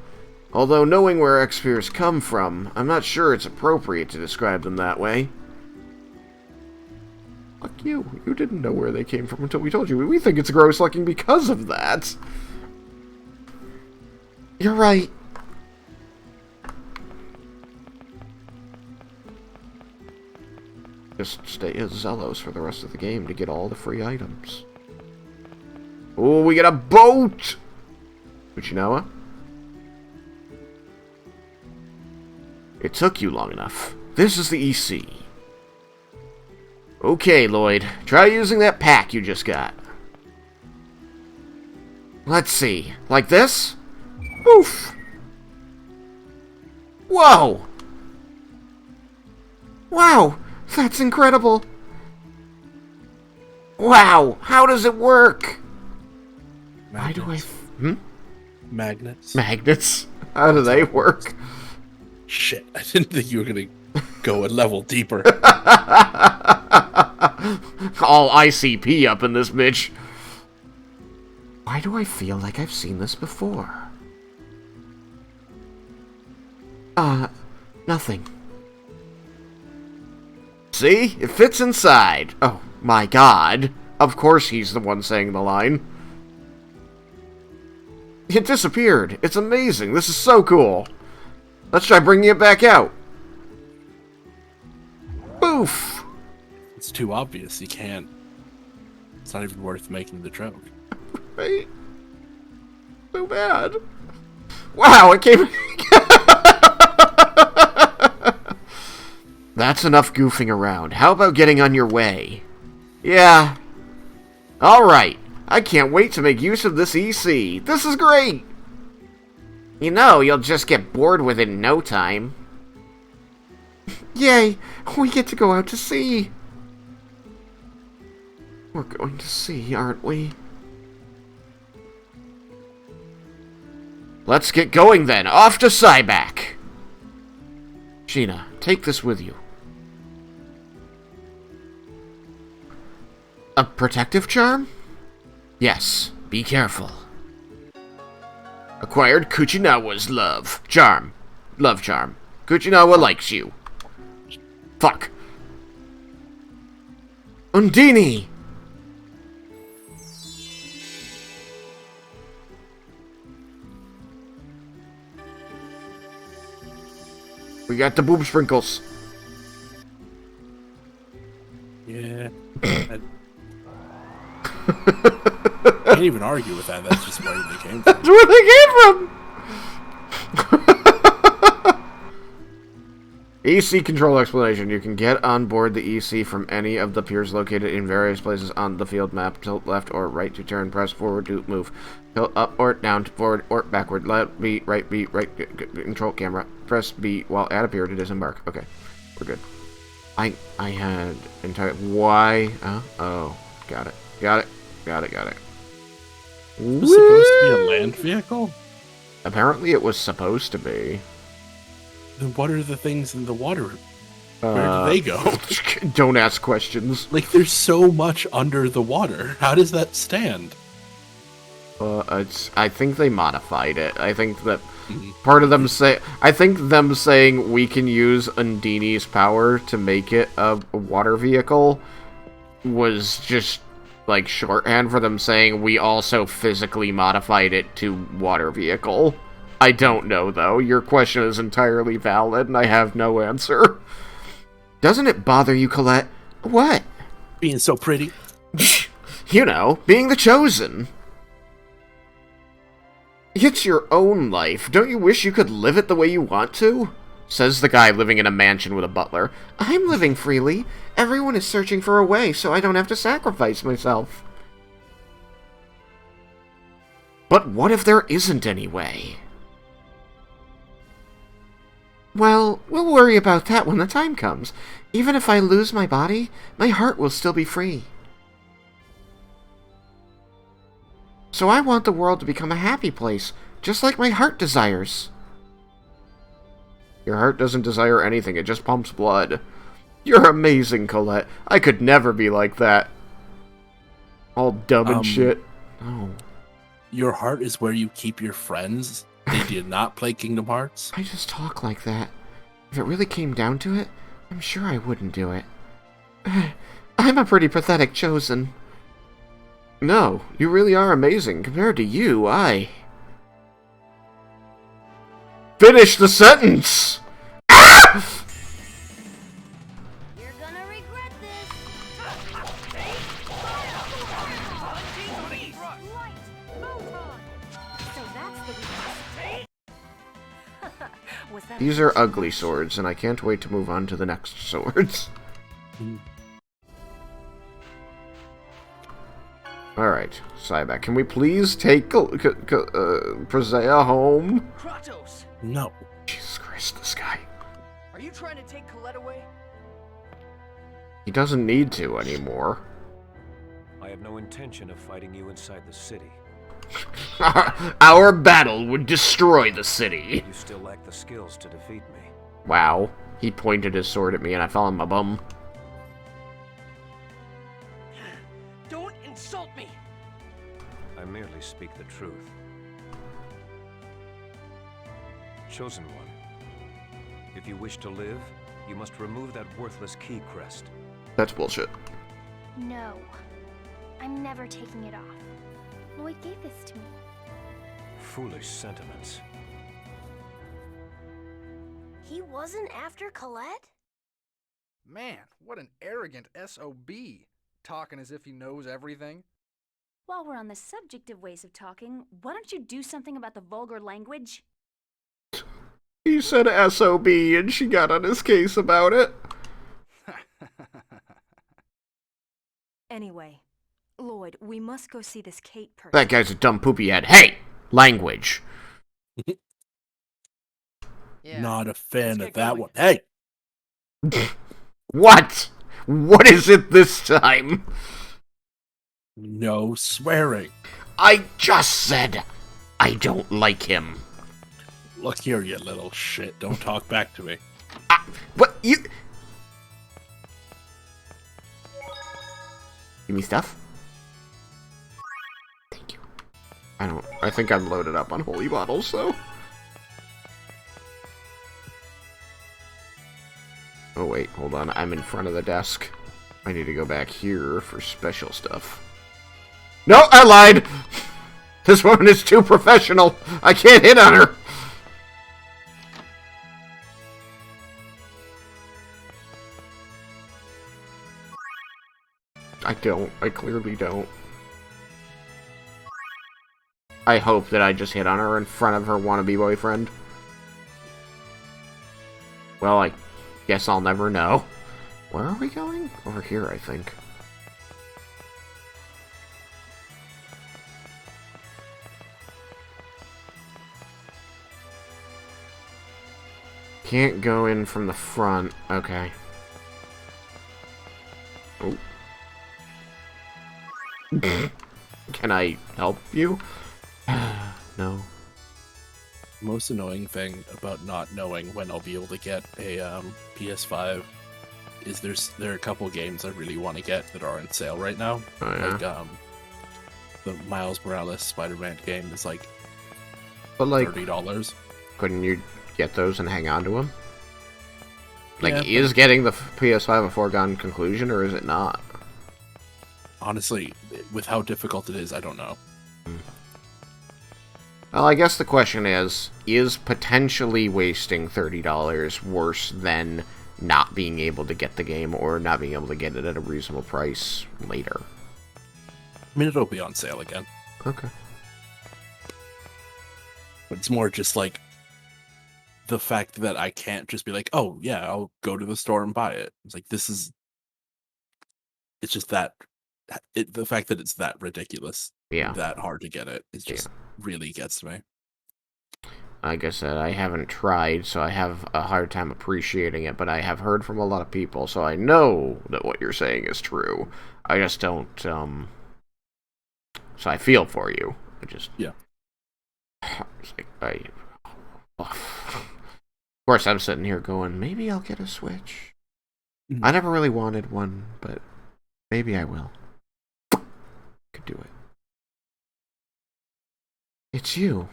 Although knowing where X-spheres come from, I'm not sure it's appropriate to describe them that way. Fuck you. You didn't know where they came from until we told you. We think it's gross-looking because of that. You're right. Just stay as Zelos for the rest of the game to get all the free items. Oh, we get a boat! Uchinawa? It took you long enough. This is the EC. Okay, Lloyd. Try using that pack you just got. Let's see. Like this? Oof! Whoa! Wow! That's incredible! Wow! How does it work? Magnets. Why do I... Magnets. Magnets? How do they work? Shit, I didn't think you were gonna go a level deeper. All ICP up in this bitch. Why do I feel like I've seen this before? Nothing. See? It fits inside. Oh, my God. Of course he's the one saying the line. It disappeared. It's amazing. This is so cool. Let's try bringing it back out. Boof! It's too obvious. You can't. It's not even worth making the joke. Right? So bad. Wow, it came... That's enough goofing around. How about getting on your way? Yeah. Alright. I can't wait to make use of this EC. This is great! You know, you'll just get bored with it in no time. Yay! We get to go out to sea! We're going to sea, aren't we? Let's get going then. Off to Cyback! Sheena, take this with you. A protective charm? Yes, be careful. Acquired Kuchinawa's love. Charm. Love charm. Kuchinawa likes you. Fuck. Undini! We got the boob sprinkles. Yeah. Can't even argue with that. That's just where they came from. That's where they came from! EC control explanation. You can get on board the EC from any of the piers located in various places on the field map. Tilt left or right to turn. Press forward to move. Tilt up or down to forward or backward. Left B, right, control camera. Press B while at a pier to disembark. Okay, we're good. I had entire... Why? Oh, got it. Got it. It was supposed to be a land vehicle? Apparently it was supposed to be. Then what are the things in the water? Where do they go? Don't ask questions. Like, there's so much under the water. How does that stand? I think they modified it. I think that part of them I think them saying we can use Undini's power to make it a water vehicle was just like shorthand for them saying we also physically modified it to water vehicle. I don't know, though. Your question is entirely valid, and I have no answer. Doesn't it bother you, Colette? What? Being so pretty. You know, being the chosen. It's your own life. Don't you wish you could live it the way you want to? Says the guy living in a mansion with a butler. I'm living freely. Everyone is searching for a way, so I don't have to sacrifice myself. But what if there isn't any way? Well, we'll worry about that when the time comes. Even if I lose my body, my heart will still be free. So I want the world to become a happy place, just like my heart desires. Your heart doesn't desire anything, it just pumps blood. You're amazing, Colette. I could never be like that. All dumb and shit. Oh. Your heart is where you keep your friends? They did not play Kingdom Hearts? I just talk like that. If it really came down to it, I'm sure I wouldn't do it. I'm a pretty pathetic chosen. No, you really are amazing. Compared to you, Finish the sentence! Ah! You're gonna regret this. So that's the Was that These are ugly swords, and I can't wait to move on to the next swords. Alright, Cyback, can we please take Presea home? Kratos! No. Jesus Christ, this guy. Are you trying to take Colette away? He doesn't need to anymore. I have no intention of fighting you inside the city. Our battle would destroy the city. You still lack the skills to defeat me. Wow. He pointed his sword at me and I fell on my bum. Don't insult me! I merely speak the truth. Chosen One, If you wish to live, you must remove that worthless key crest. That's bullshit. No. I'm never taking it off. Lloyd gave this to me. Foolish sentiments. He wasn't after Colette? Man, what an arrogant SOB. Talking as if he knows everything. While we're on the subject of ways of talking, why don't you do something about the vulgar language? He said SOB and she got on his case about it. Anyway, Lloyd, we must go see this Kate person. That guy's a dumb poopy head. Hey! Language. Yeah. Not a fan Let's of get that going. one. Hey! What? What is it this time? No swearing. I just said I don't like him. Look here, you little shit. Don't talk back to me. What? You... Give me stuff? Thank you. I think I'm loaded up on holy bottles, so... Oh wait, hold on. I'm in front of the desk. I need to go back here for special stuff. No, I lied! This woman is too professional. I can't hit on her. I don't. I clearly don't. I hope that I just hit on her in front of her wannabe boyfriend. Well, I guess I'll never know. Where are we going? Over here, I think. Can't go in from the front. Okay. Oh. Can I help you? No. Most annoying thing about not knowing when I'll be able to get a PS5 is there are a couple games I really want to get that are on sale right now. Oh, yeah? Like the Miles Morales Spider-Man game is like But like, $30. couldn't you get those and hang on to them? Like, Yeah, is getting the PS5 a foregone conclusion, or is it not? Honestly, with how difficult it is, I don't know. Well, I guess the question is potentially wasting $30 worse than not being able to get the game or not being able to get it at a reasonable price later? I mean, it'll be on sale again. Okay. But it's more just like the fact that I can't just be like, oh, yeah, I'll go to the store and buy it. It's like, it's just that, the fact that it's that ridiculous, Yeah. that hard to get it, it just really gets to me. Like I said, I haven't tried, so I have a hard time appreciating it, but I have heard from a lot of people, so I know that what you're saying is true. I just don't, so I feel for you. I just... Yeah. Of course, I'm sitting here going, maybe I'll get a Switch. Mhm. I never really wanted one, but maybe I will. Could do it. It's you.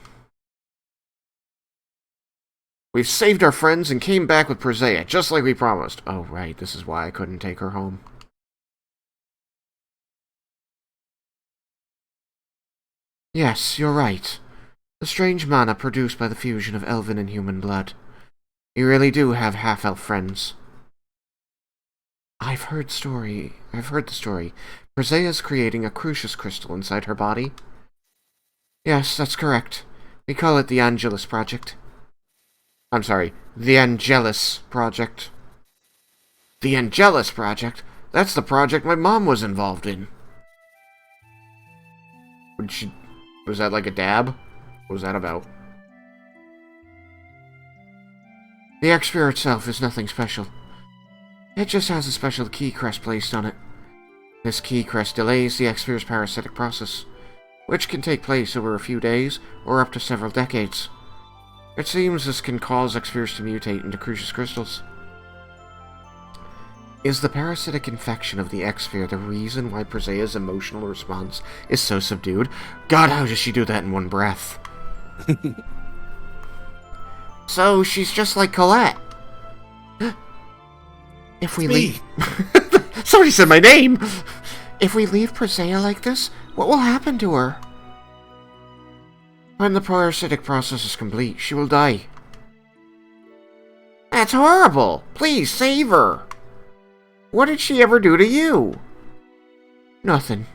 We've saved our friends and came back with Presea, just like we promised. Oh, right, this is why I couldn't take her home. Yes, you're right. The strange mana produced by the fusion of elven and human blood. You really do have half-elf friends. I've heard the story. Presea's creating a crucius crystal inside her body. Yes, that's correct. We call it the Angelus Project. I'm sorry, the Angelus Project. The Angelus Project? That's the project my mom was involved in. Was that like a dab? What was that about? The X-Sphere itself is nothing special. It just has a special key crest placed on it. This key crest delays the X-Sphere's parasitic process, which can take place over a few days or up to several decades. It seems this can cause X-Spheres to mutate into crucius crystals. Is the parasitic infection of the X-Sphere the reason why Presea's emotional response is so subdued? God, how does she do that in one breath? So, she's just like Colette. If we Me. leave... Somebody said my name! If we leave Presea like this, what will happen to her? When the parasitic process is complete, she will die. That's horrible! Please, save her! What did she ever do to you? Nothing.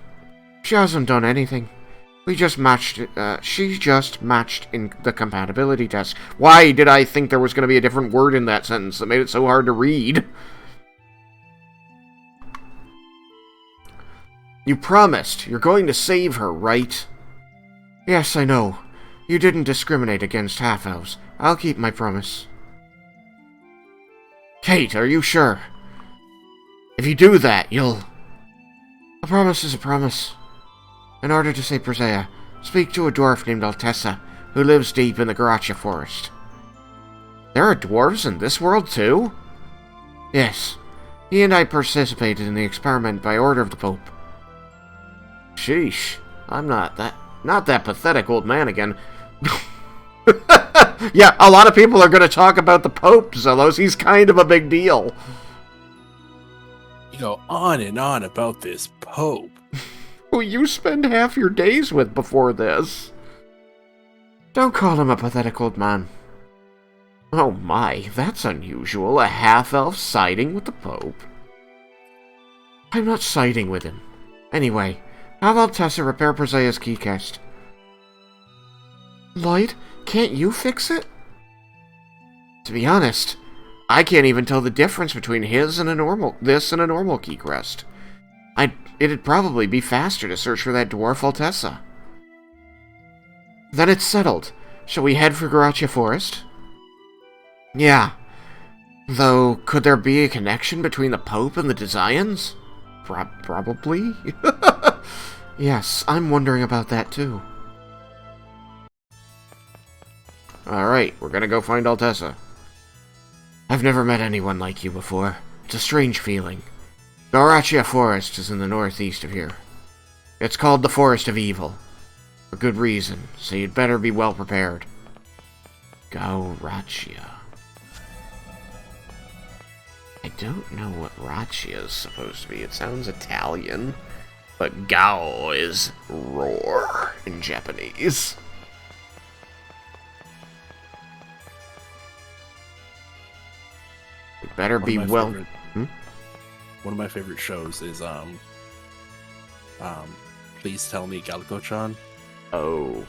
She hasn't done anything. We just matched it. She just matched in the compatibility test. Why did I think there was going to be a different word in that sentence that made it so hard to read? You promised. You're going to save her, right? Yes, I know. You didn't discriminate against half-elves. I'll keep my promise. Kate, are you sure? If you do that, you'll... A promise is a promise. In order to save Presea, speak to a dwarf named Altessa, who lives deep in the Garacha forest. There are dwarves in this world, too? Yes. He and I participated in the experiment by order of the Pope. Sheesh. I'm not that pathetic old man again. Yeah, a lot of people are going to talk about the Pope, Zelos. He's kind of a big deal. You go on and on about this Pope. Who you spend half your days with before this. Don't call him a pathetic old man. Oh my, that's unusual. A half-elf siding with the Pope. I'm not siding with him. Anyway, how about Tessa repair Presea's keycast? Lloyd, can't you fix it? To be honest, I can't even tell the difference between this and a normal keycrest. It'd probably be faster to search for that dwarf Altessa. Then it's settled. Shall we head for Garacha Forest? Yeah. Though, could there be a connection between the Pope and the Desians? Probably. Yes, I'm wondering about that too. Alright, we're gonna go find Altessa. I've never met anyone like you before. It's a strange feeling. Garacha Forest is in the northeast of here. It's called the Forest of Evil. For good reason, so you'd better be well prepared. Garacha. I don't know what Raccia is supposed to be. It sounds Italian. But Gao is roar in Japanese. It better be well... One of my favorite shows is Please Tell Me Galgo-chan. Oh.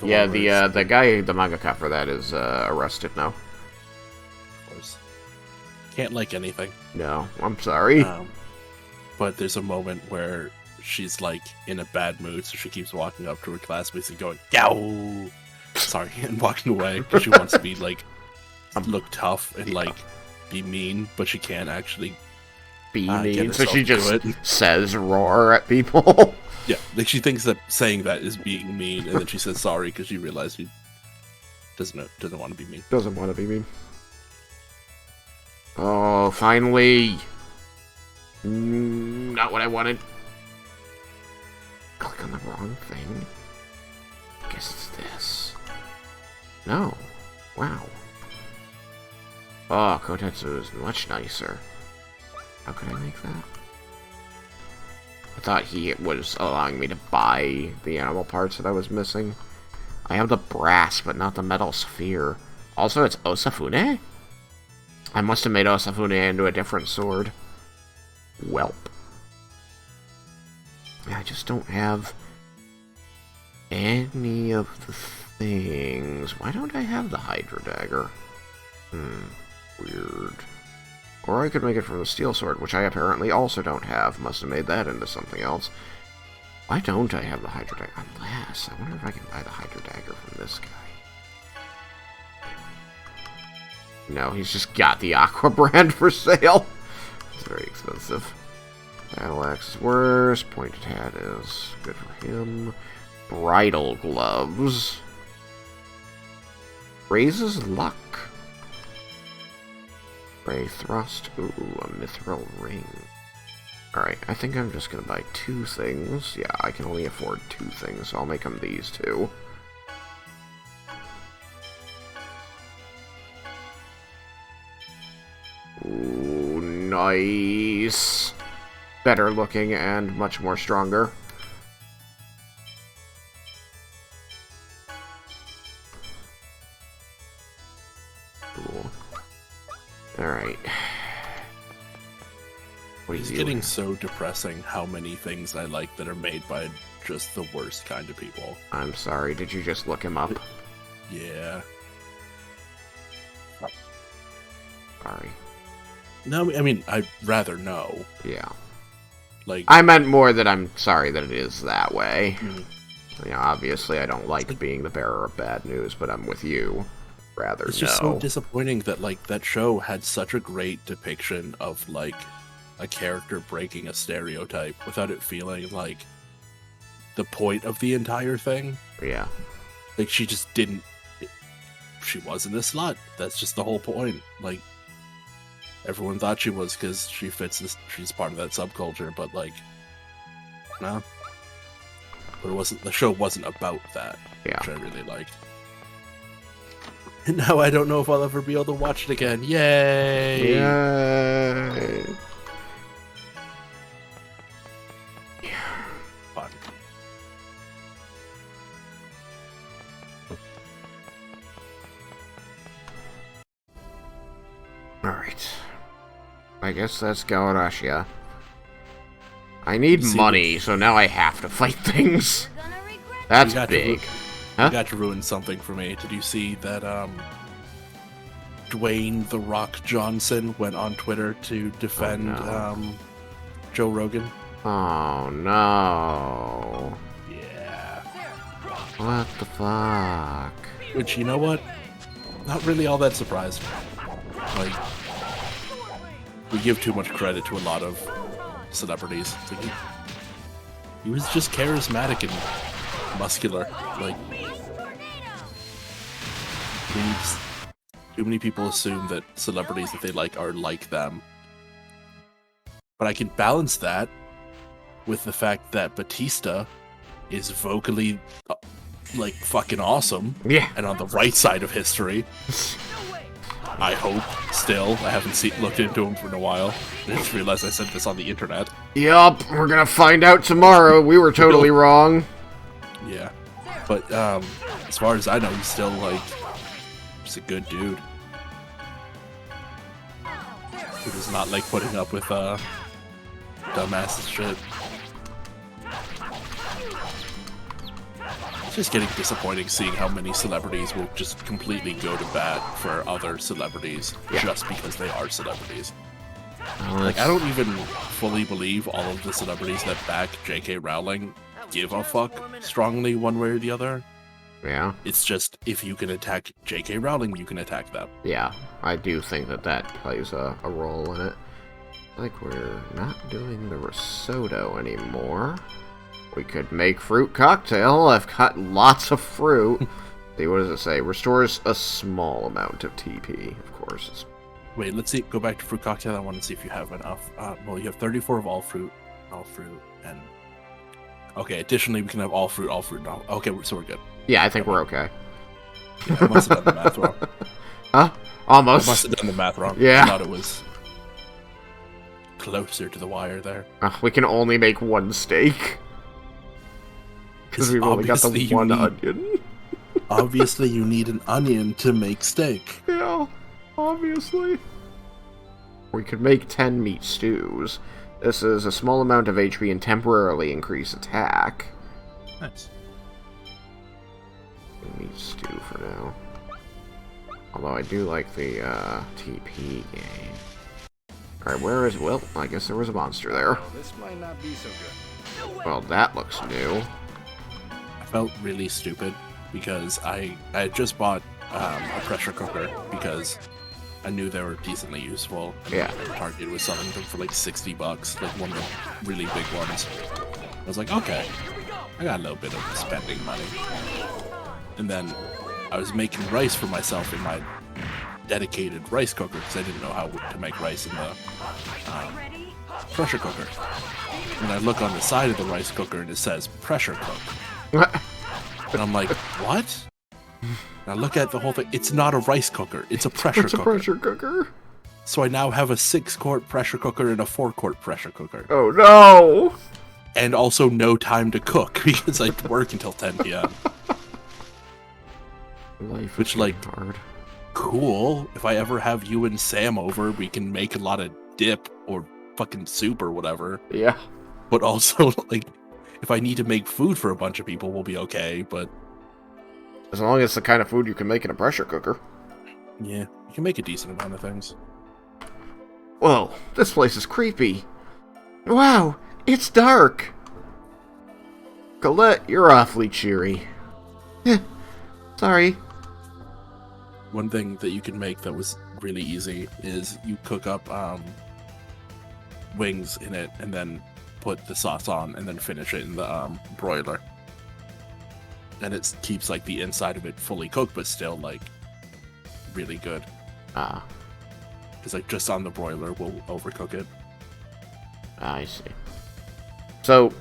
Yeah, the guy, the mangaka for that is arrested now. Of course. Can't like anything. No, I'm sorry. But there's a moment where she's like in a bad mood, so she keeps walking up to her classmates and going, "Yow!" Sorry, and walking away because she wants to be like look tough and like be mean, but she can't actually be mean, so she herself just do it. says roar at people. Yeah, like she thinks that saying that is being mean, and then she says sorry because she realized she doesn't want to be mean. Doesn't want to be mean. Oh, finally! Not what I wanted. Click on the wrong thing. Guess it's this. No. Wow. Oh, Kotetsu is much nicer. How could I make that? I thought he was allowing me to buy the animal parts that I was missing. I have the brass, but not the metal sphere. Also, it's Osafune? I must have made Osafune into a different sword. Welp. I just don't have any of the things. Why don't I have the Hydra Dagger? Weird. Or I could make it from the Steel Sword, which I apparently also don't have. Must have made that into something else. Why don't I have the Hydra Dagger? Unless, I wonder if I can buy the Hydra Dagger from this guy. No, he's just got the Aqua brand for sale. It's very expensive. Battle Axe is worse. Pointed Hat is good for him. Bridal Gloves. Raises luck. Ray Thrust. Ooh, a Mithril Ring. Alright, I think I'm just gonna buy 2 things. Yeah, I can only afford 2 things, so I'll make them these 2. Ooh, Nice. Better looking and much more stronger. Cool. Alright. It's getting so depressing how many things I like that are made by just the worst kind of people. I'm sorry, did you just look him up? Yeah. Sorry. No, I mean, I'd rather know. Yeah. Like, I meant more that I'm sorry that it is that way. Mhm. You know, obviously I don't like being the bearer of bad news, but I'm with you. Rather it's just so disappointing that, like, that show had such a great depiction of, like, a character breaking a stereotype without it feeling like the point of the entire thing. Yeah. Like, she just didn't... She wasn't a slut. That's just the whole point. Like, everyone thought she was because she fits this... She's part of that subculture, but, like... No. But it wasn't... The show wasn't about that. Yeah. Which I really liked. And now I don't know if I'll ever be able to watch it again. Yay! Yay! Fun. Alright. I guess that's Gaurashia. I need See, money, so now I have to fight things. That's You got big. To Huh? You got to ruin something for me. Did you see that Dwayne "The Rock" Johnson went on Twitter to defend no. Joe Rogan? Oh no. Yeah. What the fuck? Which, you know what? Not really all that surprised. Like, we give too much credit to a lot of celebrities. It's like he was just charismatic and muscular. Like, too many people assume that celebrities that they like are like them. But I can balance that with the fact that Batista is vocally, like, fucking awesome. Yeah. And on the right side of history. I hope, still. I haven't looked into him for a while. I just realized I said this on the internet. Yup, we're gonna find out tomorrow. We were totally wrong. Yeah. But, as far as I know, he's still, like, just a good dude. Who does not like putting up with, dumbass shit. It's just getting disappointing seeing how many celebrities will just completely go to bat for other celebrities just because they are celebrities. Like, I don't even fully believe all of the celebrities that back J.K. Rowling give a fuck strongly one way or the other. Yeah. It's just, if you can attack J.K. Rowling, you can attack them. Yeah, I do think that that plays a role in it. Like, we're not doing the risotto anymore. We could make fruit cocktail. I've got lots of fruit. See, what does it say? Restores a small amount of TP, of course. Wait, let's see. Go back to fruit cocktail. I want to see if you have enough. Well, you have 34 of all fruit, and... Okay, additionally, we can have all fruit, and all... Okay, so we're good. Yeah, I think we're okay. Yeah, I must have done the math wrong. Huh? Almost. I must have done the math wrong. Yeah. I thought it was closer to the wire there. We can only make one steak. Because we've only got the one onion. Obviously, you need an onion to make steak. Yeah, obviously. We could make 10 meat stews. This is a small amount of HP and temporarily increase attack. Nice. Meat stew for now. Although I do like the TP game. Alright, where is... Well, I guess there was a monster there. This might not be so good. Well, that looks new. I felt really stupid because I had just bought a pressure cooker because I knew they were decently useful. Yeah. Target was selling them for like $60, like one of the really big ones. I was like, okay, I got a little bit of spending money. And then I was making rice for myself in my dedicated rice cooker because I didn't know how to make rice in the pressure cooker. And I look on the side of the rice cooker and it says pressure cook. And I'm like, what? And I look at the whole thing. It's not a rice cooker. It's a pressure cooker. It's a pressure cooker. So I now have a 6-quart pressure cooker and a 4-quart pressure cooker. Oh no! And also no time to cook because I work until 10 p.m. Life Which, is like, hard. Cool. If I ever have you and Sam over, we can make a lot of dip or fucking soup or whatever. Yeah. But also, like, if I need to make food for a bunch of people, we'll be okay. But As long as it's the kind of food you can make in a pressure cooker. yeah, you can make a decent amount of things. Whoa, this place is creepy. Wow, it's dark. Colette, you're awfully cheery. Sorry. One thing that you can make that was really easy is you cook up wings in it and then put the sauce on and then finish it in the broiler. And it keeps like the inside of it fully cooked but still like really good. Ah, Because like just on the broiler will overcook it. I see. So,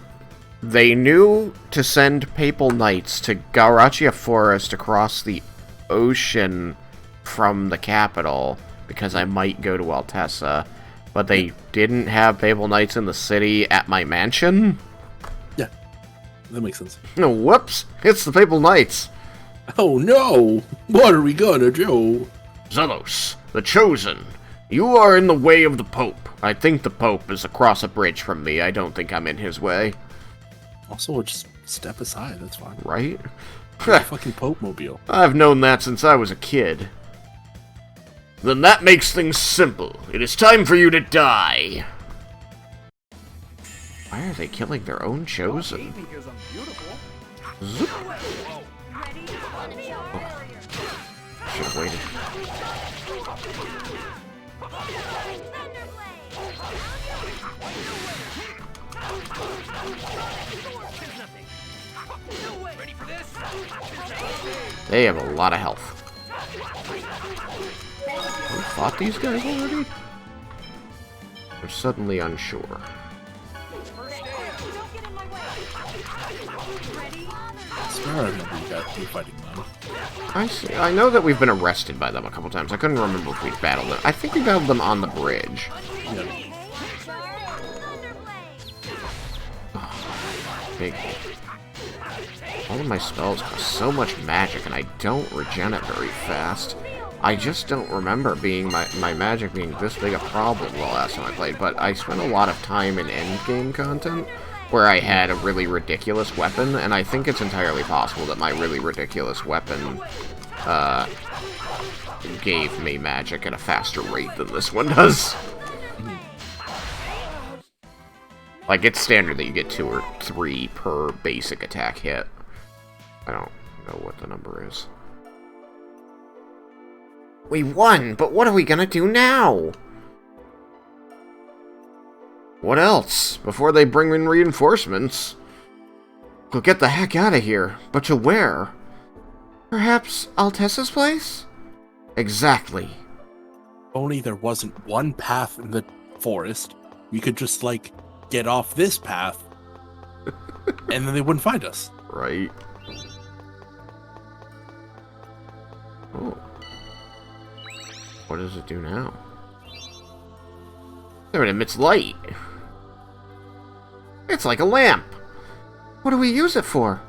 they knew to send Papal Knights to Garachia Forest across the ocean from the capital because I might go to Altessa, but they didn't have Papal Knights in the city at my mansion? Yeah, that makes sense. No, whoops! It's the Papal Knights! Oh no! What are we gonna do? Zelos, the Chosen, you are in the way of the Pope. I think the Pope is across a bridge from me. I don't think I'm in his way. Also, just step aside, that's fine. Right? It's a fucking Pope mobile. I've known that since I was a kid. Then that makes things simple. It is time for you to die. Why are they killing their own Chosen? Hate me 'cause I'm beautiful. Zoop. Should have waited. Ready for this? They have a lot of health. We fought these guys already? They're suddenly unsure. I swear I remember you fighting them. I see. I know that we've been arrested by them a couple times. I couldn't remember if we battled them. I think we battled them on the bridge. Yeah. Big. All of my spells cost so much magic, and I don't regen it very fast. I just don't remember being my magic being this big a problem the last time I played, but I spent a lot of time in endgame content where I had a really ridiculous weapon, and I think it's entirely possible that my really ridiculous weapon gave me magic at a faster rate than this one does. Like, it's standard that you get 2 or 3 per basic attack hit. I don't know what the number is. We won, but what are we gonna do now? What else? Before they bring in reinforcements. We'll get the heck out of here, but to where? Perhaps Altessa's place? Exactly. Only there wasn't one path in the forest. We could just, like, get off this path, and then they wouldn't find us. Right. Oh. What does it do now? There, it emits light. It's like a lamp. What do we use it for?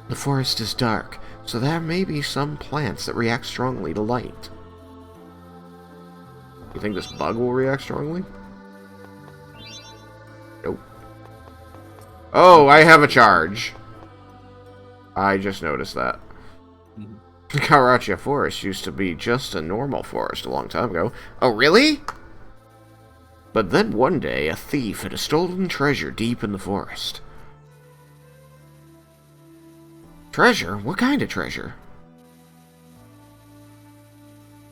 The forest is dark, so there may be some plants that react strongly to light. You think this bug will react strongly? Nope. Oh, I have a charge. I just noticed that. Garachia Forest used to be just a normal forest a long time ago. Oh, really? But then one day, a thief had a stolen treasure deep in the forest. Treasure? What kind of treasure?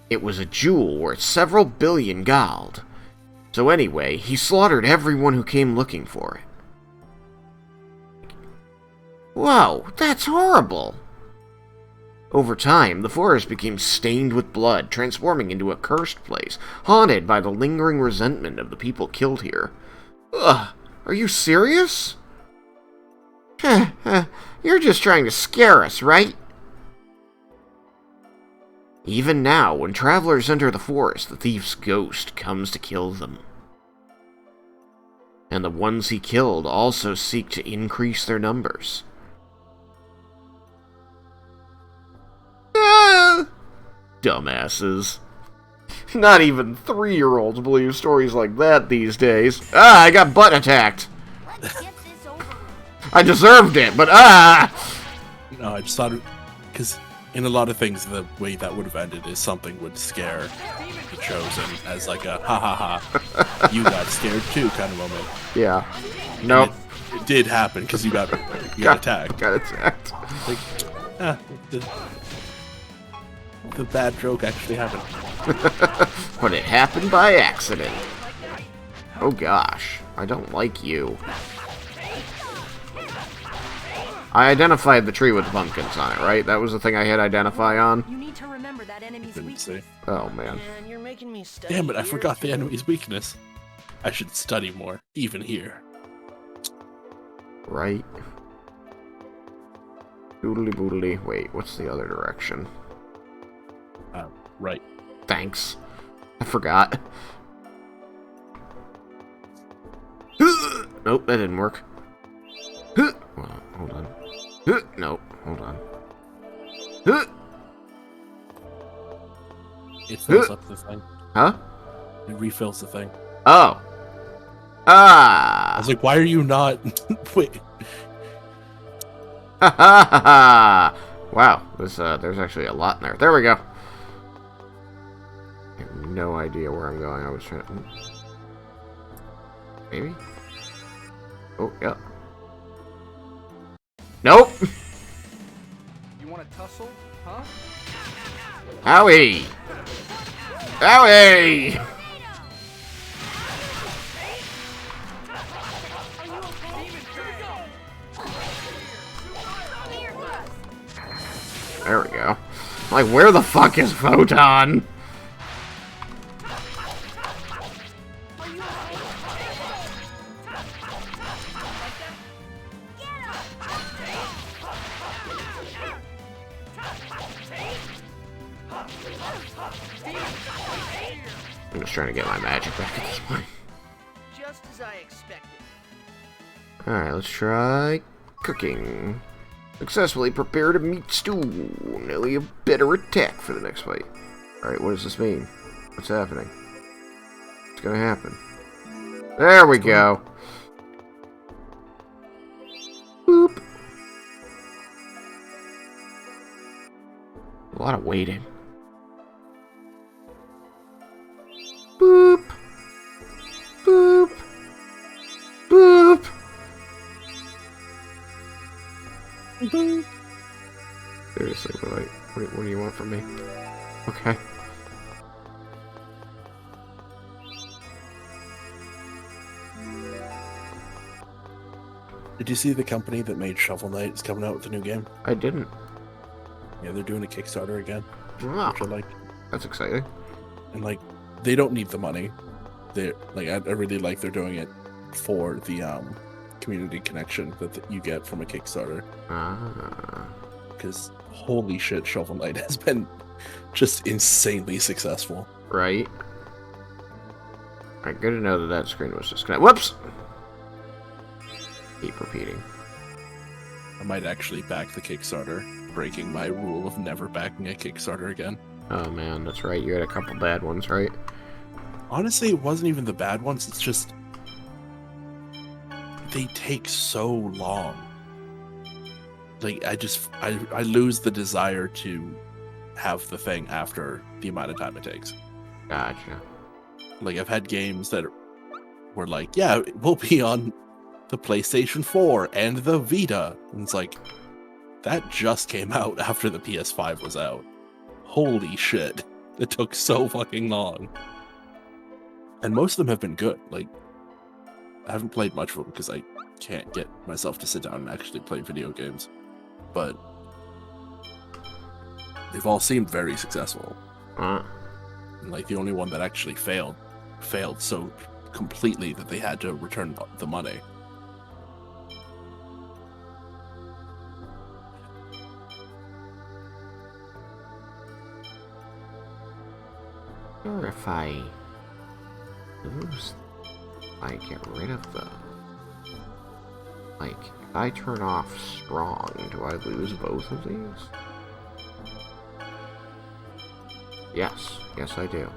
It was a jewel worth several billion gold. So anyway, he slaughtered everyone who came looking for it. Whoa, that's horrible! Over time, the forest became stained with blood, transforming into a cursed place, haunted by the lingering resentment of the people killed here. Ugh, are you serious? You're just trying to scare us, right? Even now, when travelers enter the forest, the thief's ghost comes to kill them. And the ones he killed also seek to increase their numbers. Dumbasses. Not even 3-year-olds believe stories like that these days. Ah, I got butt attacked. Let's get this over with. I deserved it, but No, I just thought, because in a lot of things, the way that would have ended is something would scare the Chosen as like a ha ha ha, you got scared too kind of moment. Yeah. Nope. It did happen because you got attacked. Got attacked. Like, the bad joke actually happened. But it happened by accident. Oh gosh, I don't like you. I identified the tree with the pumpkins on it, right? That was the thing I had identify on? You need to remember that enemy's Didn't see. weakness. Oh man. Man, you're making me study. Damn it, I here. forgot the enemy's weakness. I should study more, even here. Right. Doodly boodly. Wait, what's the other direction? Right. Thanks. I forgot. Nope, that didn't work. Well, hold on. Nope, hold on. It fills up the thing. Huh? It refills the thing. Oh. I was Ah. like, why are you not... Wait. Ha ha ha ha. Wow, there's actually a lot in there. There we go. I have no idea where I'm going. I was trying to... Maybe? Oh, yeah. Nope! You want to tussle? Huh? Owie! Owie! There we go. Like, where the fuck is Photon? I'm just trying to get my magic back at this point. Just as I expected. Alright, let's try cooking. Successfully prepared a meat stew. Nearly a better attack for the next fight. Alright, what does this mean? What's happening? What's gonna happen? There we go. Boop. A lot of waiting. Boop. Boop. Boop. Seriously, what do you want from me? Okay. Did you see the company that made Shovel Knight is coming out with a new game? I didn't. Yeah, they're doing a Kickstarter again, Wow, which I like. that's exciting. And like, they don't need the money. They're like, I really like they're doing it for the community connection that you get from a Kickstarter. Ah. Because holy shit, Shovel Knight has been just insanely successful. Right. Alright, good to know that that screen was disconnected. Whoops! Keep repeating. I might actually back the Kickstarter, breaking my rule of never backing a Kickstarter again. Oh man, that's right. You had a couple bad ones, right? Honestly, it wasn't even the bad ones. It's just they take so long. Like, I lose the desire to have the thing after the amount of time it takes. Gotcha. Like, I've had games that were like, yeah, it will be on the PlayStation 4 and the Vita. And it's like, that just came out after the PS5 was out. Holy shit. It took so fucking long. And most of them have been good. Like, I haven't played much of them because I can't get myself to sit down and actually play video games. But they've all seemed very successful. And like, the only one that actually failed so completely that they had to return the money. if I lose, I get rid of the... Like, if I turn off strong, do I lose both of these? Yes. Yes, I do.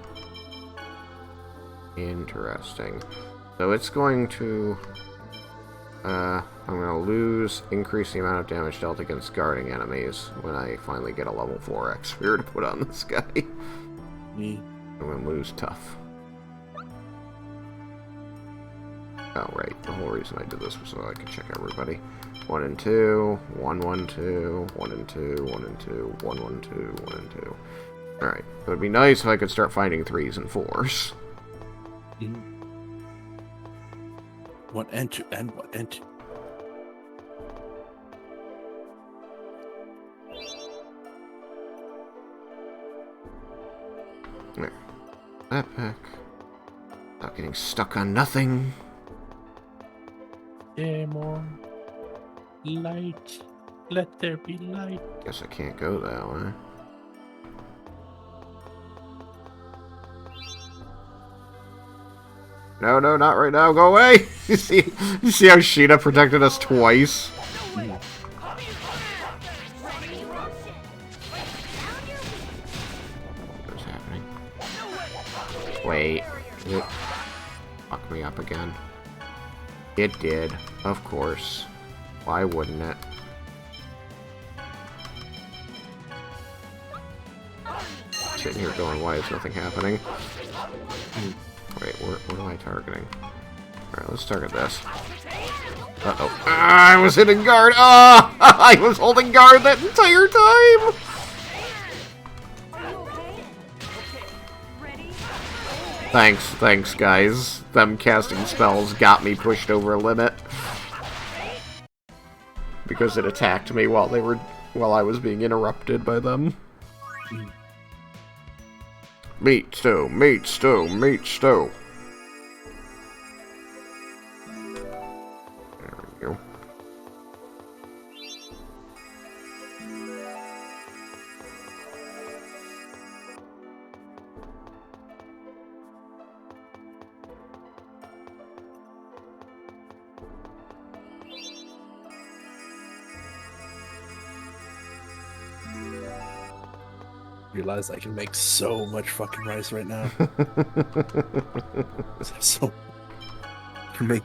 Interesting. So it's going to... I'm gonna increase the amount of damage dealt against guarding enemies when I finally get a level 4 X sphere to put on this guy. I'm gonna lose tough. Oh, right. The whole reason I did this was so I could check everybody. 1 and 2, 1, 1, 2, 1 and 2, 1 and 2, 1, 1, 2, 1 and 2. Alright. It would be nice if I could start finding 3s and 4s. 1 and 2, and 1 and 2. There. Epic. Not getting stuck on nothing. Demon. Light. Let there be light. Guess I can't go that way. No, no, not right now. Go away! You see how Sheena protected us twice? What's happening? Wait. It fucked me up again. It did. Of course. Why wouldn't it? Sitting here going, why is nothing happening? Wait, what am I targeting? Alright, let's target this. Uh-oh. Ah, I was hitting guard! Ah! I was holding guard that entire time! Thanks, guys. Them casting spells got me pushed over a limit. Because it attacked me while I was being interrupted by them. Meat stew, meat stew, meat stew. There we go. Realize I can make so much fucking rice right now. So I can make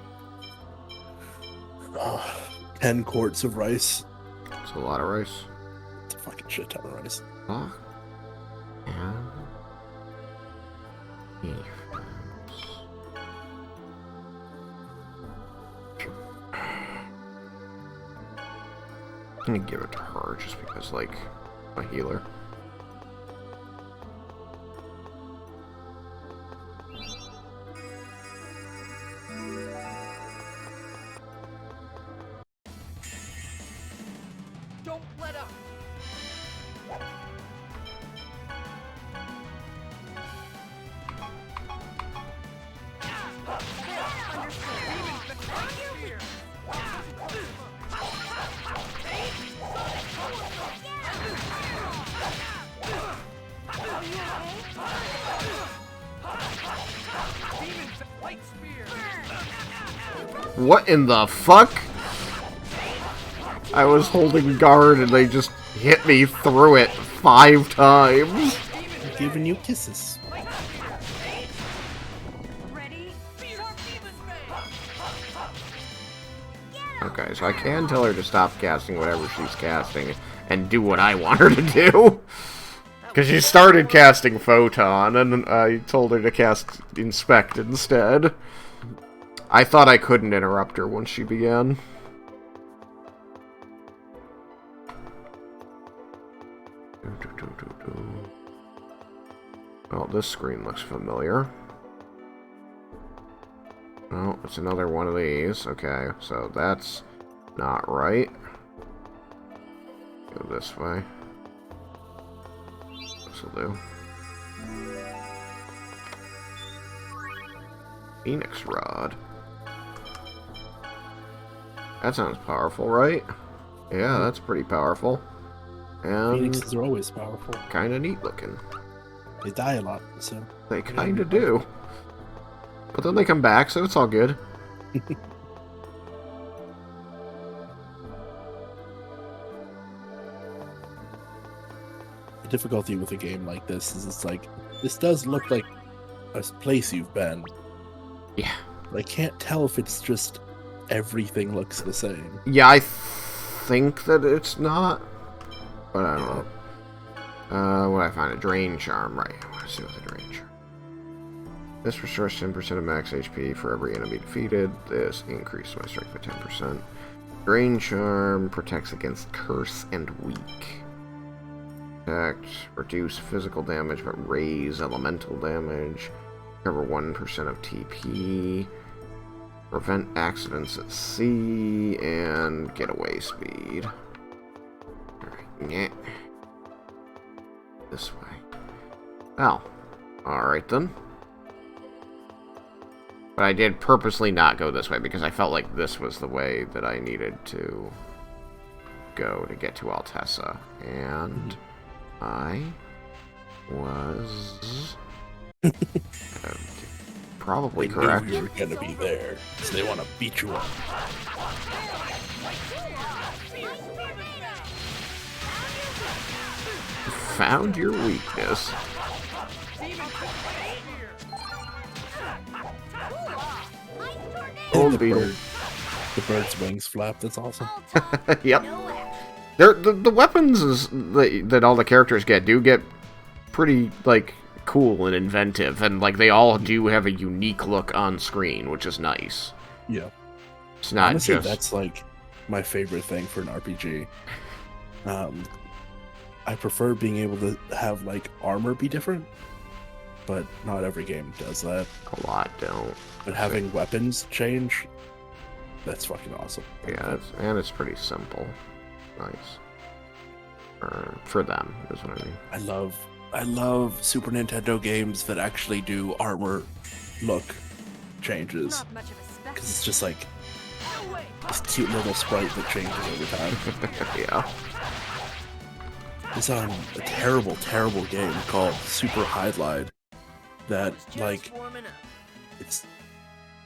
10 quarts of rice. It's a lot of rice. It's a fucking shit ton of rice. Oh. Yeah. I'm gonna give it to her just because, like, I'm a healer. Don't let up. What in the fuck? I was holding guard and they just hit me through it 5 times. I'm giving you kisses. Okay, so I can tell her to stop casting whatever she's casting and do what I want her to do. Because she started casting Photon, and I told her to cast Inspect instead. I thought I couldn't interrupt her once she began. Oh, this screen looks familiar. Oh, it's another one of these. Okay, so that's not right. Go this way. This'll do. Phoenix Rod. That sounds powerful, right? Yeah, that's pretty powerful. And Phoenixes are always powerful. kinda neat looking. They die a lot, so... They kinda do. But then they come back, so it's all good. The difficulty with a game like this is it's like, this does look like a place you've been. Yeah. But I can't tell if it's just everything looks the same. Yeah, I think that it's not. But I don't know. What I find? A drain charm. Right. I want to see what the drain charm. This restores 10% of max HP for every enemy defeated. This increases my strength by 10%. Drain charm protects against curse and weak. Protect, reduce physical damage, but raise elemental damage. Cover 1% of TP. Prevent accidents at sea, and getaway speed. Alright, yeah. This way. Oh. Alright then. But I did purposely not go this way, because I felt like this was the way that I needed to go to get to Altessa. And I was... probably They correct. knew you were gonna be there, so they want to beat you up. Found your weakness. And Old the beetle. the bird's wings flap. That's awesome. Yep. The weapons that all the characters do get pretty, like, cool and inventive, and, like, they all do have a unique look on screen, which is nice. Yeah. It's not Honestly, just... that's like my favorite thing for an RPG. I prefer being able to have like armor be different, but not every game does that. A lot don't. But having weapons change, that's fucking awesome. Yeah, and it's pretty simple. Nice. For them, is what I mean. I love Super Nintendo games that actually do armor look changes. Not much of a spec. Because it's just like this cute little sprite that changes over time. Yeah. It's a terrible, terrible game called Super Highlight that, like, it's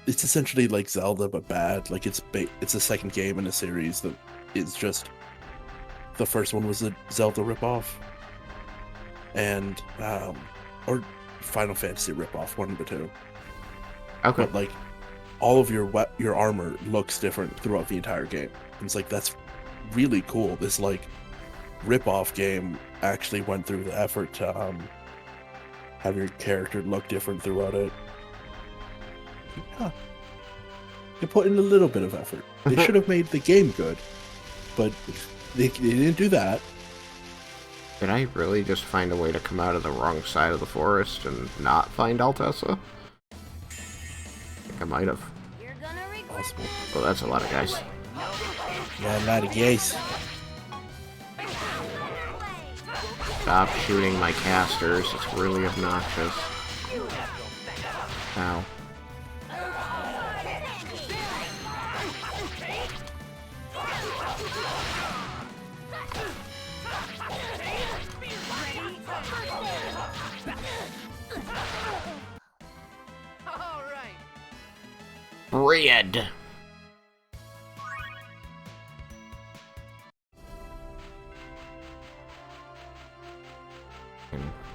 essentially like Zelda but bad. Like, it's a second game in a series that is just... The first one was a Zelda ripoff. And, or Final Fantasy ripoff, one of the two. Okay. But, like, all of your armor looks different throughout the entire game. And it's like, that's really cool. This, like, rip-off game actually went through the effort to have your character look different throughout it. Yeah. They put in a little bit of effort. They should have made the game good, but they didn't do that. Did I really just find a way to come out of the wrong side of the forest and not find Altessa? I think I might have. Possible. Oh, that's a lot of guys. Yeah, a lot of gays. Stop shooting my casters. It's really obnoxious. Ow. Bread.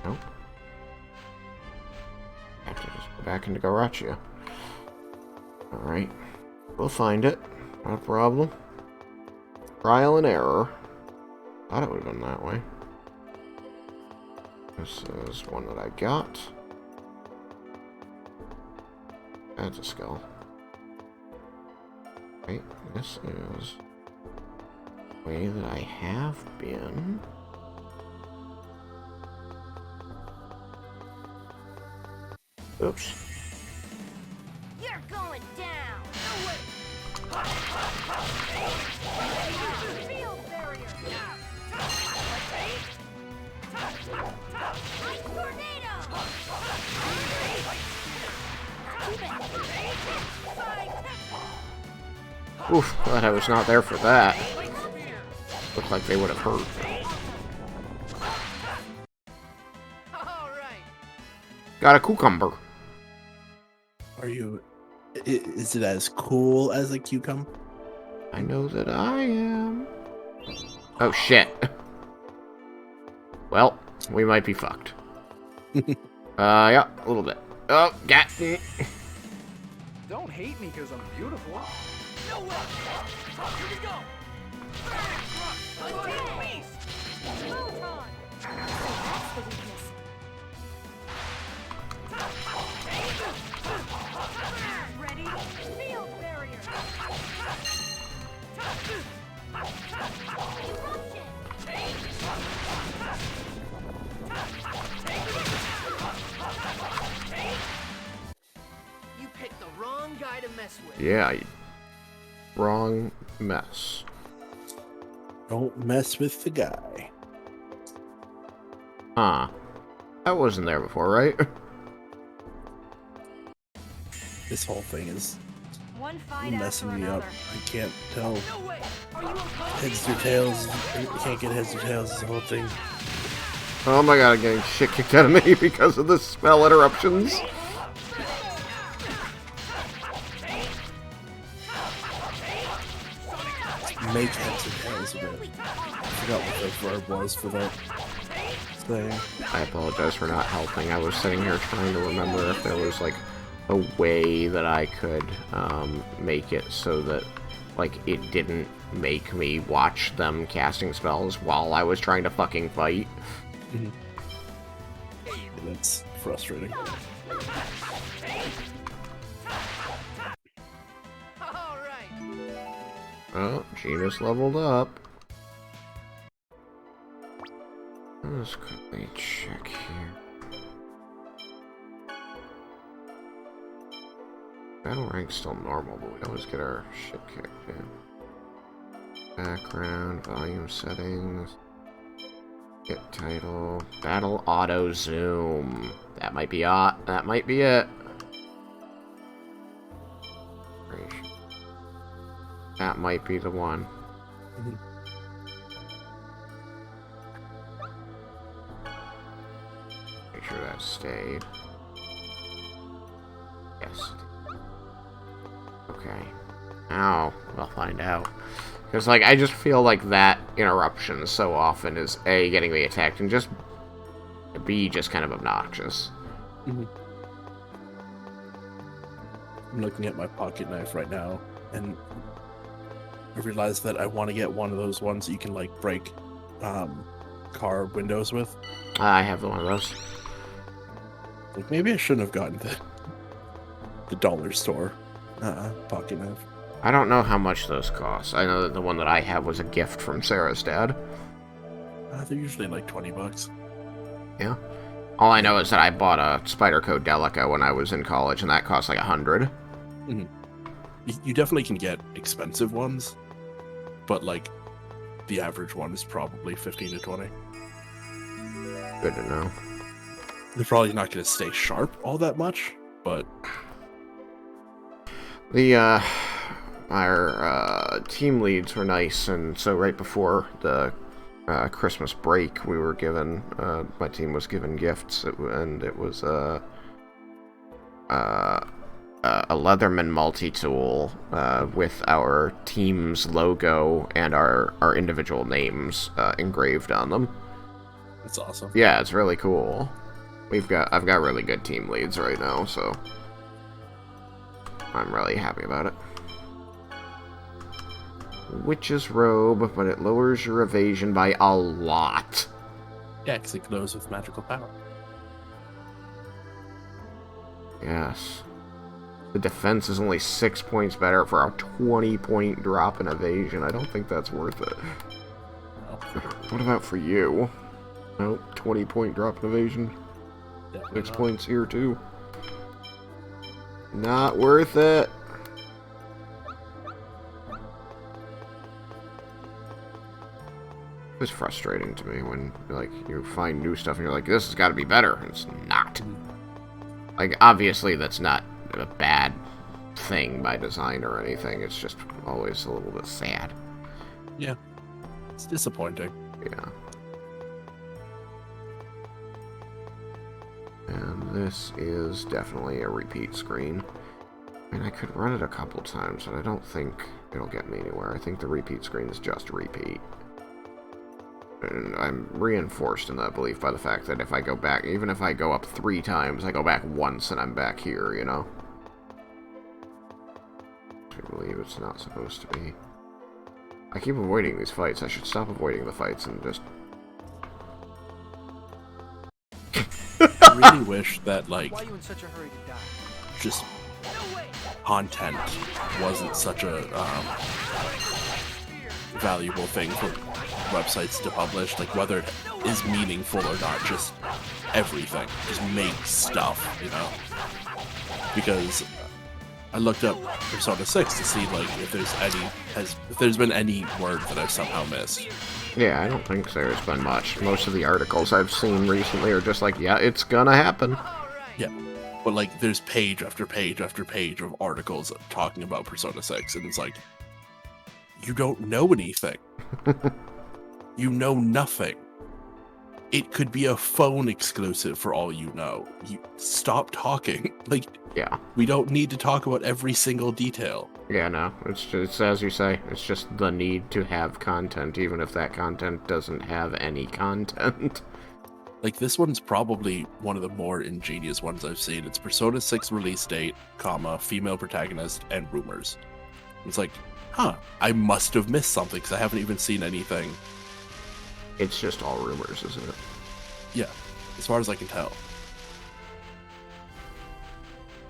Nope. Have to just go back into Garachia. Alright. We'll find it. Not a problem. Trial and error. Thought it would have been that way. This is one that I got. That's a skull. Right, this is the way that I have been. Oops. You're going down. Field barrier. Ice tornado. Oof, glad I was not there for that. Looked like they would have hurt. All right. Got a cucumber. Are you? Is it as cool as a cucumber? I know that I am. Oh, shit. Well, we might be fucked. Yeah, a little bit. Oh, got me. Don't hate me because I'm beautiful. No way! Here we go! Untamed beast! That's the weakness. Ready? Field barrier. You picked the wrong guy to mess with. Yeah, wrong mess. Don't mess with the guy. Huh. That wasn't there before, right? This whole thing is One fight after messing me another. up. I can't tell No way! Are you heads or tails. I can't get heads or tails. This whole thing. Oh my god, I'm getting shit kicked out of me because of the spell interruptions. Make heads or tails of it. I forgot what the verb was for that thing. I apologize for not helping. I was sitting here trying to remember if there was, like, a way that I could, make it so that, like, it didn't make me watch them casting spells while I was trying to fucking fight. And it's frustrating. Alright! Oh, Gina's leveled up. Let's quickly check here. Battle rank's still normal, but we always get our shit kicked in. Background, volume settings, get title, battle auto zoom. That might be that might be it. That might be the one. Make sure that stayed. Yes. Okay. Now we'll find out. Because, like, I just feel like that interruption so often is A, getting me attacked, and just B, just kind of obnoxious. I'm looking at my pocket knife right now, and I realized that I want to get one of those ones that you can, like, break car windows with. I have one of those. Like, maybe I shouldn't have gotten the dollar store pocket knife. I don't know how much those cost. I know that the one that I have was a gift from Sarah's dad. They're usually like $20. Yeah. All I know is that I bought a Spyderco Delica when I was in college, and that cost like $100. You definitely can get expensive ones, but like the average one is probably 15 to 20. Good to know. They're probably not going to stay sharp all that much, but The our team leads were nice, and so right before the Christmas break, we were given my team was given gifts, and it was a Leatherman multi-tool with our team's logo and our individual names engraved on them. it's awesome. Yeah, it's really cool. I've got really good team leads right now, so I'm really happy about it. Witch's robe, but it lowers your evasion by a lot. Yeah, because it glows with magical power. Yes. The defense is only 6 points better for a 20-point drop in evasion. I don't think that's worth it. What about for you? Nope, 20-point drop in evasion. Definitely 6 not. points here, too. Not worth it. It's frustrating to me when, like, you find new stuff and you're like, this has got to be better. It's not. Like, obviously that's not a bad thing by design or anything. It's just always a little bit sad. Yeah, it's disappointing. Yeah. And this is definitely a repeat screen. I mean, I could run it a couple times, but I don't think it'll get me anywhere. I think the repeat screen is just repeat. And I'm reinforced in that belief by the fact that if I go back, even if I go up 3 times, I go back once and I'm back here, you know? I believe it's not supposed to be. I keep avoiding these fights. I should stop avoiding the fights and just... I really wish that, like, Why are you in such a hurry to die? just No way! content wasn't such a valuable thing for websites to publish. Like, whether it is meaningful or not, just everything. Just make stuff, you know? Because I looked up Persona 6 to see, like, if there's been any word that I've somehow missed. Yeah, I don't think there's been much. Most of the articles I've seen recently are just like, yeah, it's gonna happen. Yeah, but, like, there's page after page after page of articles talking about Persona 6, and it's like, you don't know anything. You know nothing. It could be a phone exclusive for all you know. You stop talking. Like, Yeah. we don't need to talk about every single detail. Yeah, no. It's as you say, it's just the need to have content, even if that content doesn't have any content. Like, this one's probably one of the more ingenious ones I've seen. It's Persona 6 release date, comma, female protagonist, and rumors. It's like, huh, I must have missed something because I haven't even seen anything. It's just all rumors, isn't it? Yeah, as far as I can tell.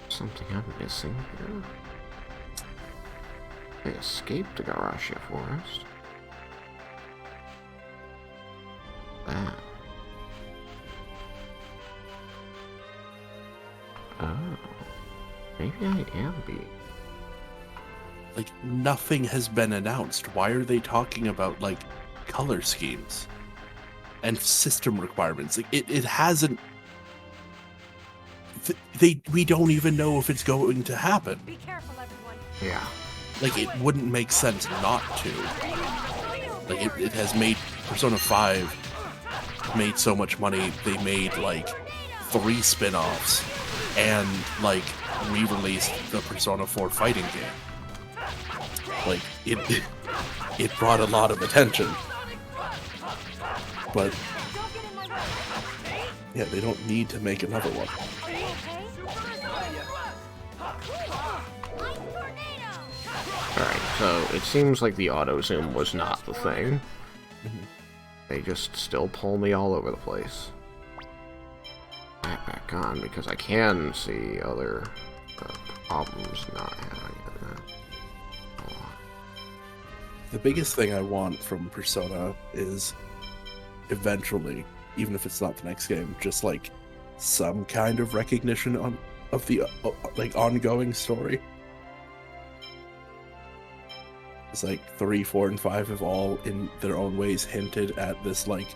Something I'm missing here. They escaped the Garashia Forest. That. Oh. Maybe I am being. Like, nothing has been announced. Why are they talking about, like, color schemes and system requirements? Like, it hasn't. We don't even know if it's going to happen. Be careful, everyone. Yeah. Like, it wouldn't make sense not to. Like, it has made Persona 5 made so much money. They made, like, 3 spin-offs and, like, re-released the Persona 4 fighting game. Like, it brought a lot of attention. But, yeah, they don't need to make another one. Alright, so it seems like the auto zoom was not the thing. They just still pull me all over the place. Back on, because I can see other problems not having it. Hold on. The biggest thing I want from Persona is eventually, even if it's not the next game, just like some kind of recognition of the like ongoing story. It's like 3, 4, and 5 have all in their own ways hinted at this like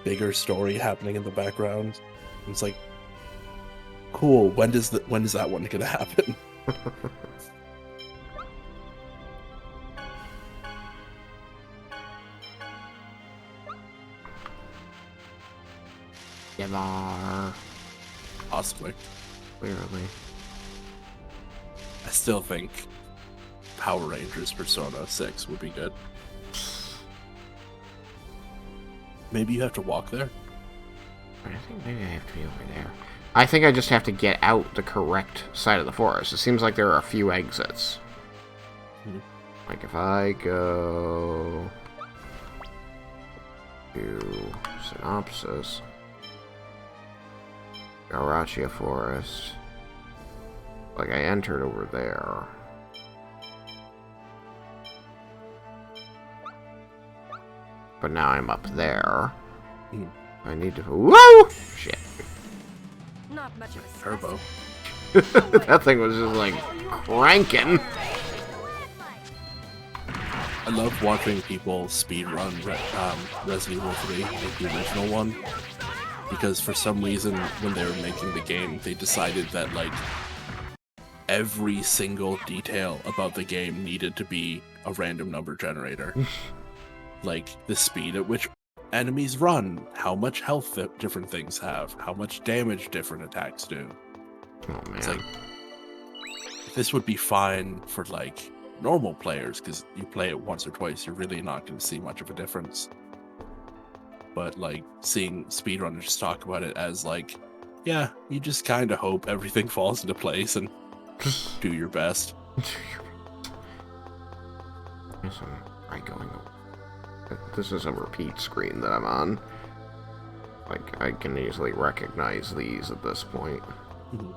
bigger story happening in the background. And it's like, cool. When is that one gonna happen? Never. Possibly. Clearly. I still think Power Rangers Persona 6 would be good. Maybe you have to walk there? I think maybe I have to be over there. I think I just have to get out the correct side of the forest. It seems like there are a few exits. Like if I go to Synopsis, Garachia Forest, like I entered over there. But now I'm up there. I need to. Whoa! Shit. Not much of a Turbo. That thing was just like cranking. I love watching people speedrun Resident Evil 3, like the original one, because for some reason when they were making the game, they decided that like every single detail about the game needed to be a random number generator. Like the speed at which enemies run, how much health different things have, how much damage different attacks do. Oh man. It's like, this would be fine for like normal players because you play it once or twice, you're really not going to see much of a difference. But like seeing speedrunners talk about it as like, yeah, you just kind of hope everything falls into place and do your best. This is a repeat screen that I'm on. Like, I can easily recognize these at this point. Mhm.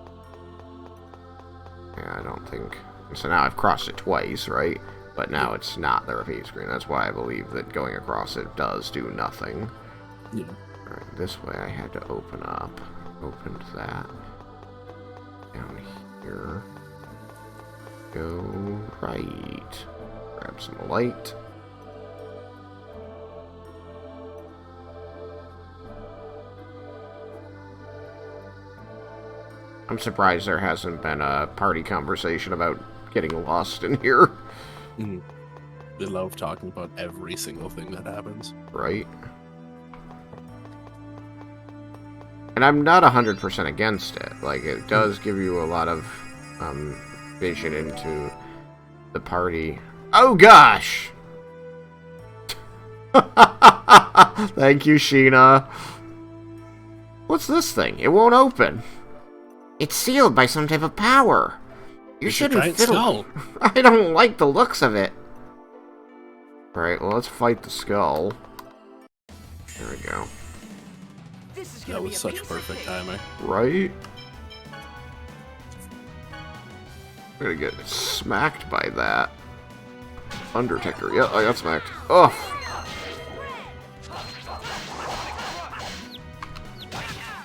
Yeah, I don't think... So now I've crossed it twice, right? But now it's not the repeat screen. That's why I believe that going across it does do nothing. Yeah. Alright, this way I had to open up. Opened that. Down here. Go right. Grab some light. I'm surprised there hasn't been a party conversation about getting lost in here. Mm-hmm. They love talking about every single thing that happens. Right? And I'm not 100% against it. Like, it does give you a lot of vision into the party. Oh, gosh! Thank you, Sheena. What's this thing? It won't open. It's sealed by some type of power. You shouldn't fiddle. I don't like the looks of it. Alright, well, let's fight the skull. There we go. This is That was such perfect timing. Right? I'm gonna get smacked by that. Undertaker. Yeah, I got smacked. Oh!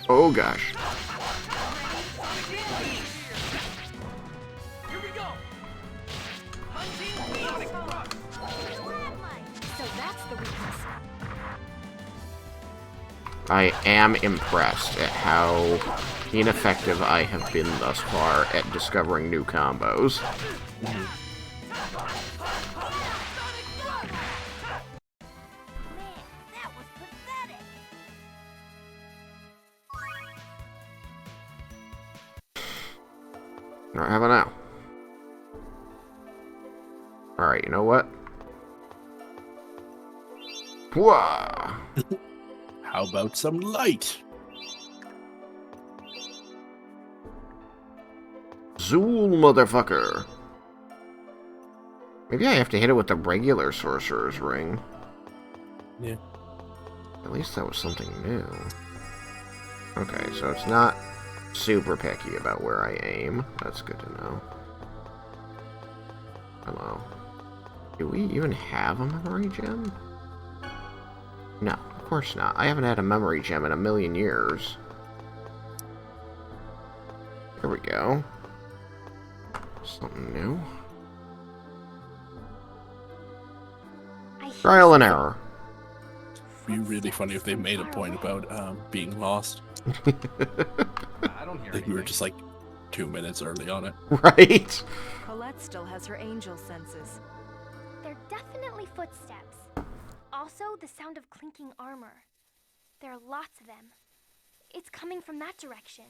Oh gosh. Here we go. So that's the weakness. I am impressed at how ineffective I have been thus far at discovering new combos. Man, that was pathetic. Alright, how about now? Alright, you know what? Whoa! How about some light? Zool, motherfucker. Maybe I have to hit it with the regular Sorcerer's Ring. Yeah. At least that was something new. Okay, so it's not super picky about where I aim. That's good to know. Hello. Do we even have a memory gem? No, of course not. I haven't had a memory gem in a million years. Here we go. Something new. Trial and error. It'd be really funny if they made a point about being lost. I don't hear Like we were anything. just like 2 minutes early on it. Right? Colette still has her angel senses. They're definitely footsteps. Also, the sound of clinking armor. There are lots of them. It's coming from that direction.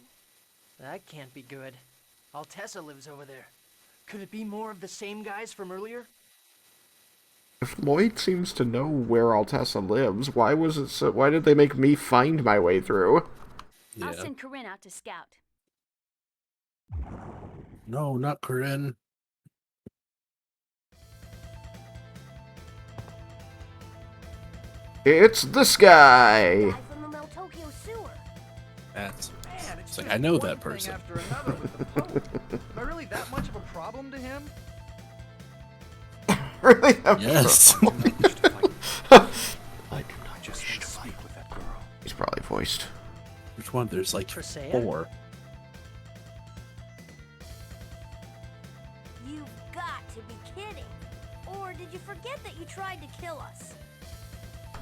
That can't be good. Altessa lives over there. Could it be more of the same guys from earlier? If Lloyd seems to know where Altessa lives, why was it so? Why did they make me find my way through? I'll Yeah. send Corinne out to scout. No, not Corinne. It's this guy. Guy from the Mel Tokyo sewer. That's Man, it's it's like just I know one that thing person. After another with the Pope. Am I really that much of a problem to him? Really? Yes. I do not Just want to speak with that girl. He's probably voiced. Which one? There's like Trisea? 4. You've got to be kidding. Or did you forget that you tried to kill us?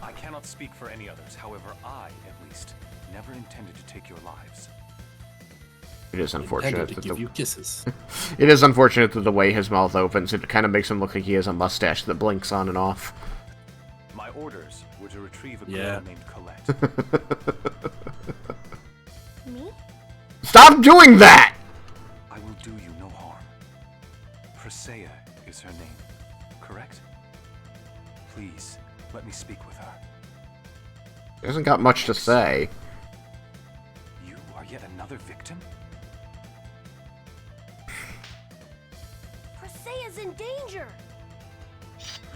I cannot speak for any others. However, I, at least, never intended to take your lives. It is unfortunate Intended to that give the you kisses. it is unfortunate that the way his mouth opens, it kind of makes him look like he has a mustache that blinks on and off. My orders were to to retrieve a Yeah. girl named Colette. Me? Stop doing that! I will do you no harm. Presea is her name, correct? Please, let me speak with her. He hasn't got much to say. You are yet another victim? Presea's in danger!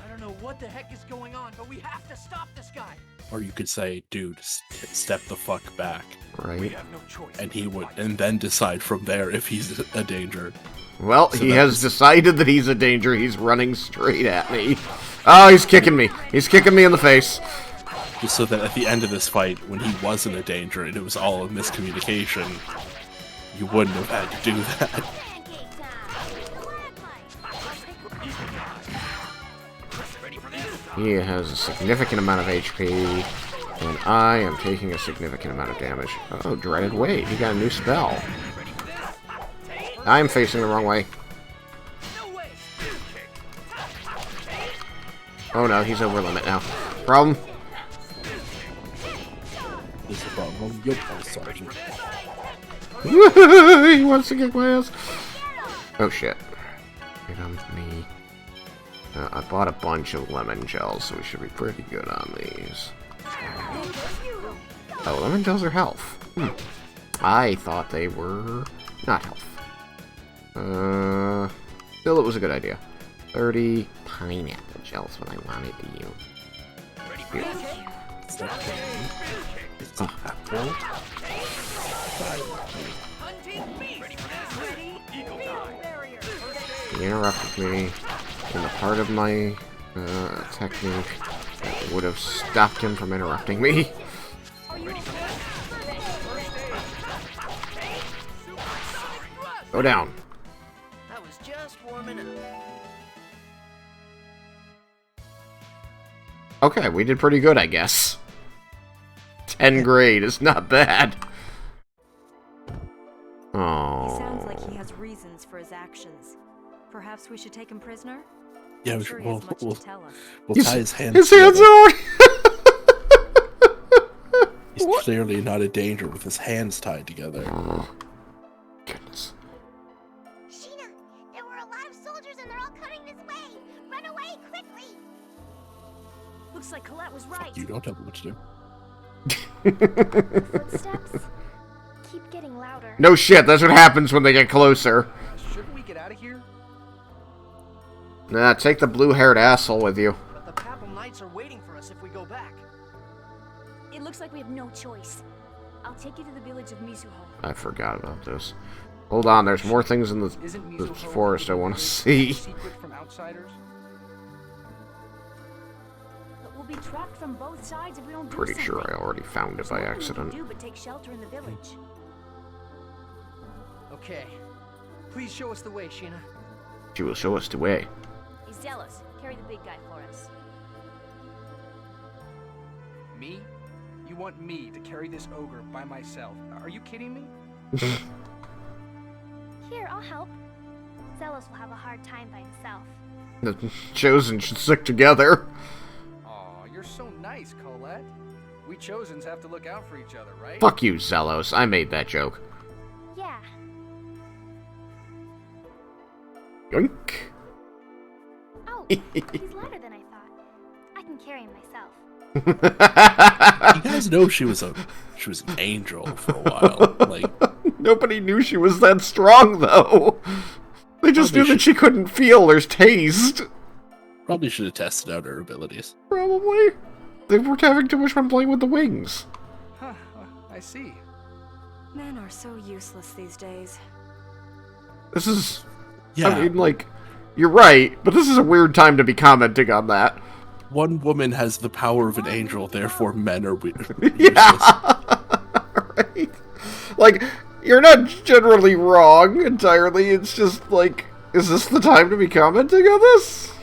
I don't know what the heck is going on, but we have to stop this guy. Or you could say, dude, step the fuck back. We Right. have no choice. And he would, and then decide from there if he's a danger. Well, So he that has was- decided that he's a danger. He's running straight at me. Oh, he's kicking me. He's kicking me in the face. Just so that at the end of this fight, when he wasn't a danger and it was all a miscommunication, you wouldn't have had to do that. Pancake time! Lag light! He has a significant amount of HP, and I am taking a significant amount of damage. Oh, Dreaded Wave. He got a new spell. I'm facing the wrong way. Oh no, he's over limit now. Problem? This is the problem. Yep, oh, sorry. He wants to kick my ass. Oh shit. Get on me. I bought a bunch of lemon gels, so we should be pretty good on these. Oh, lemon gels are health. I thought they were not health. Still, it was a good idea. 30 pineapple gels, what I wanted to use. Is that game? It's the apple. He interrupted me in the part of my technique that would have stopped him from interrupting me. Go down. I was just warming up. Okay, we did pretty good, I guess. 10 grade is not bad. Oh. He sounds like he has reasons for his actions. Perhaps we should take him prisoner? Yeah, I'm we sure should, he has much to tell us. we'll tie his hands. His hands together. are already... He's clearly not a danger with his hands tied together. Oh, goodness. Sheena, there were a lot of soldiers and they're all coming this way! Run away quickly! Looks like Colette was right. You don't tell me what to do. Footsteps keep getting louder. No shit, that's what happens when they get closer. Shouldn't we get out of here? Nah, take the blue-haired asshole with you. But the Papal Knights are waiting for us if we go back. It looks like we have no choice. I'll take you to the village of Mizuho. I forgot about this. Hold on, there's more things in the Isn't forest I want to see. Secret from outsiders? But we'll be tracked from both sides if we don't do Pretty something. sure I already found it There's by nothing we accident. can do but take shelter in the village. Okay. Please show us the way, Sheena. She will show us the way. He's zealous. Carry the big guy for us. Me? You want me to carry this ogre by myself? Are you kidding me? Here, I'll help. Zelos will have a hard time by himself. The Chosen should stick together. Aw, you're so nice, Colette. We Chosens have to look out for each other, right? Fuck you, Zelos. I made that joke. Yeah. Yoink. Oh, he's lighter than I thought. I can carry him myself. You guys know she was an angel for a while. Like, Nobody knew she was that strong, though. They just Probably knew that she couldn't feel or taste. probably should have tested out her abilities. Probably. They were having too much fun playing with the wings. Huh, I see. Men are so useless these days. This is... Yeah, I mean, like... You're right, but this is a weird time to be commenting on that. one woman has the power of an angel, therefore men are Yeah! Right? Like, you're not generally wrong entirely, it's just like... Is this the time to be commenting on this?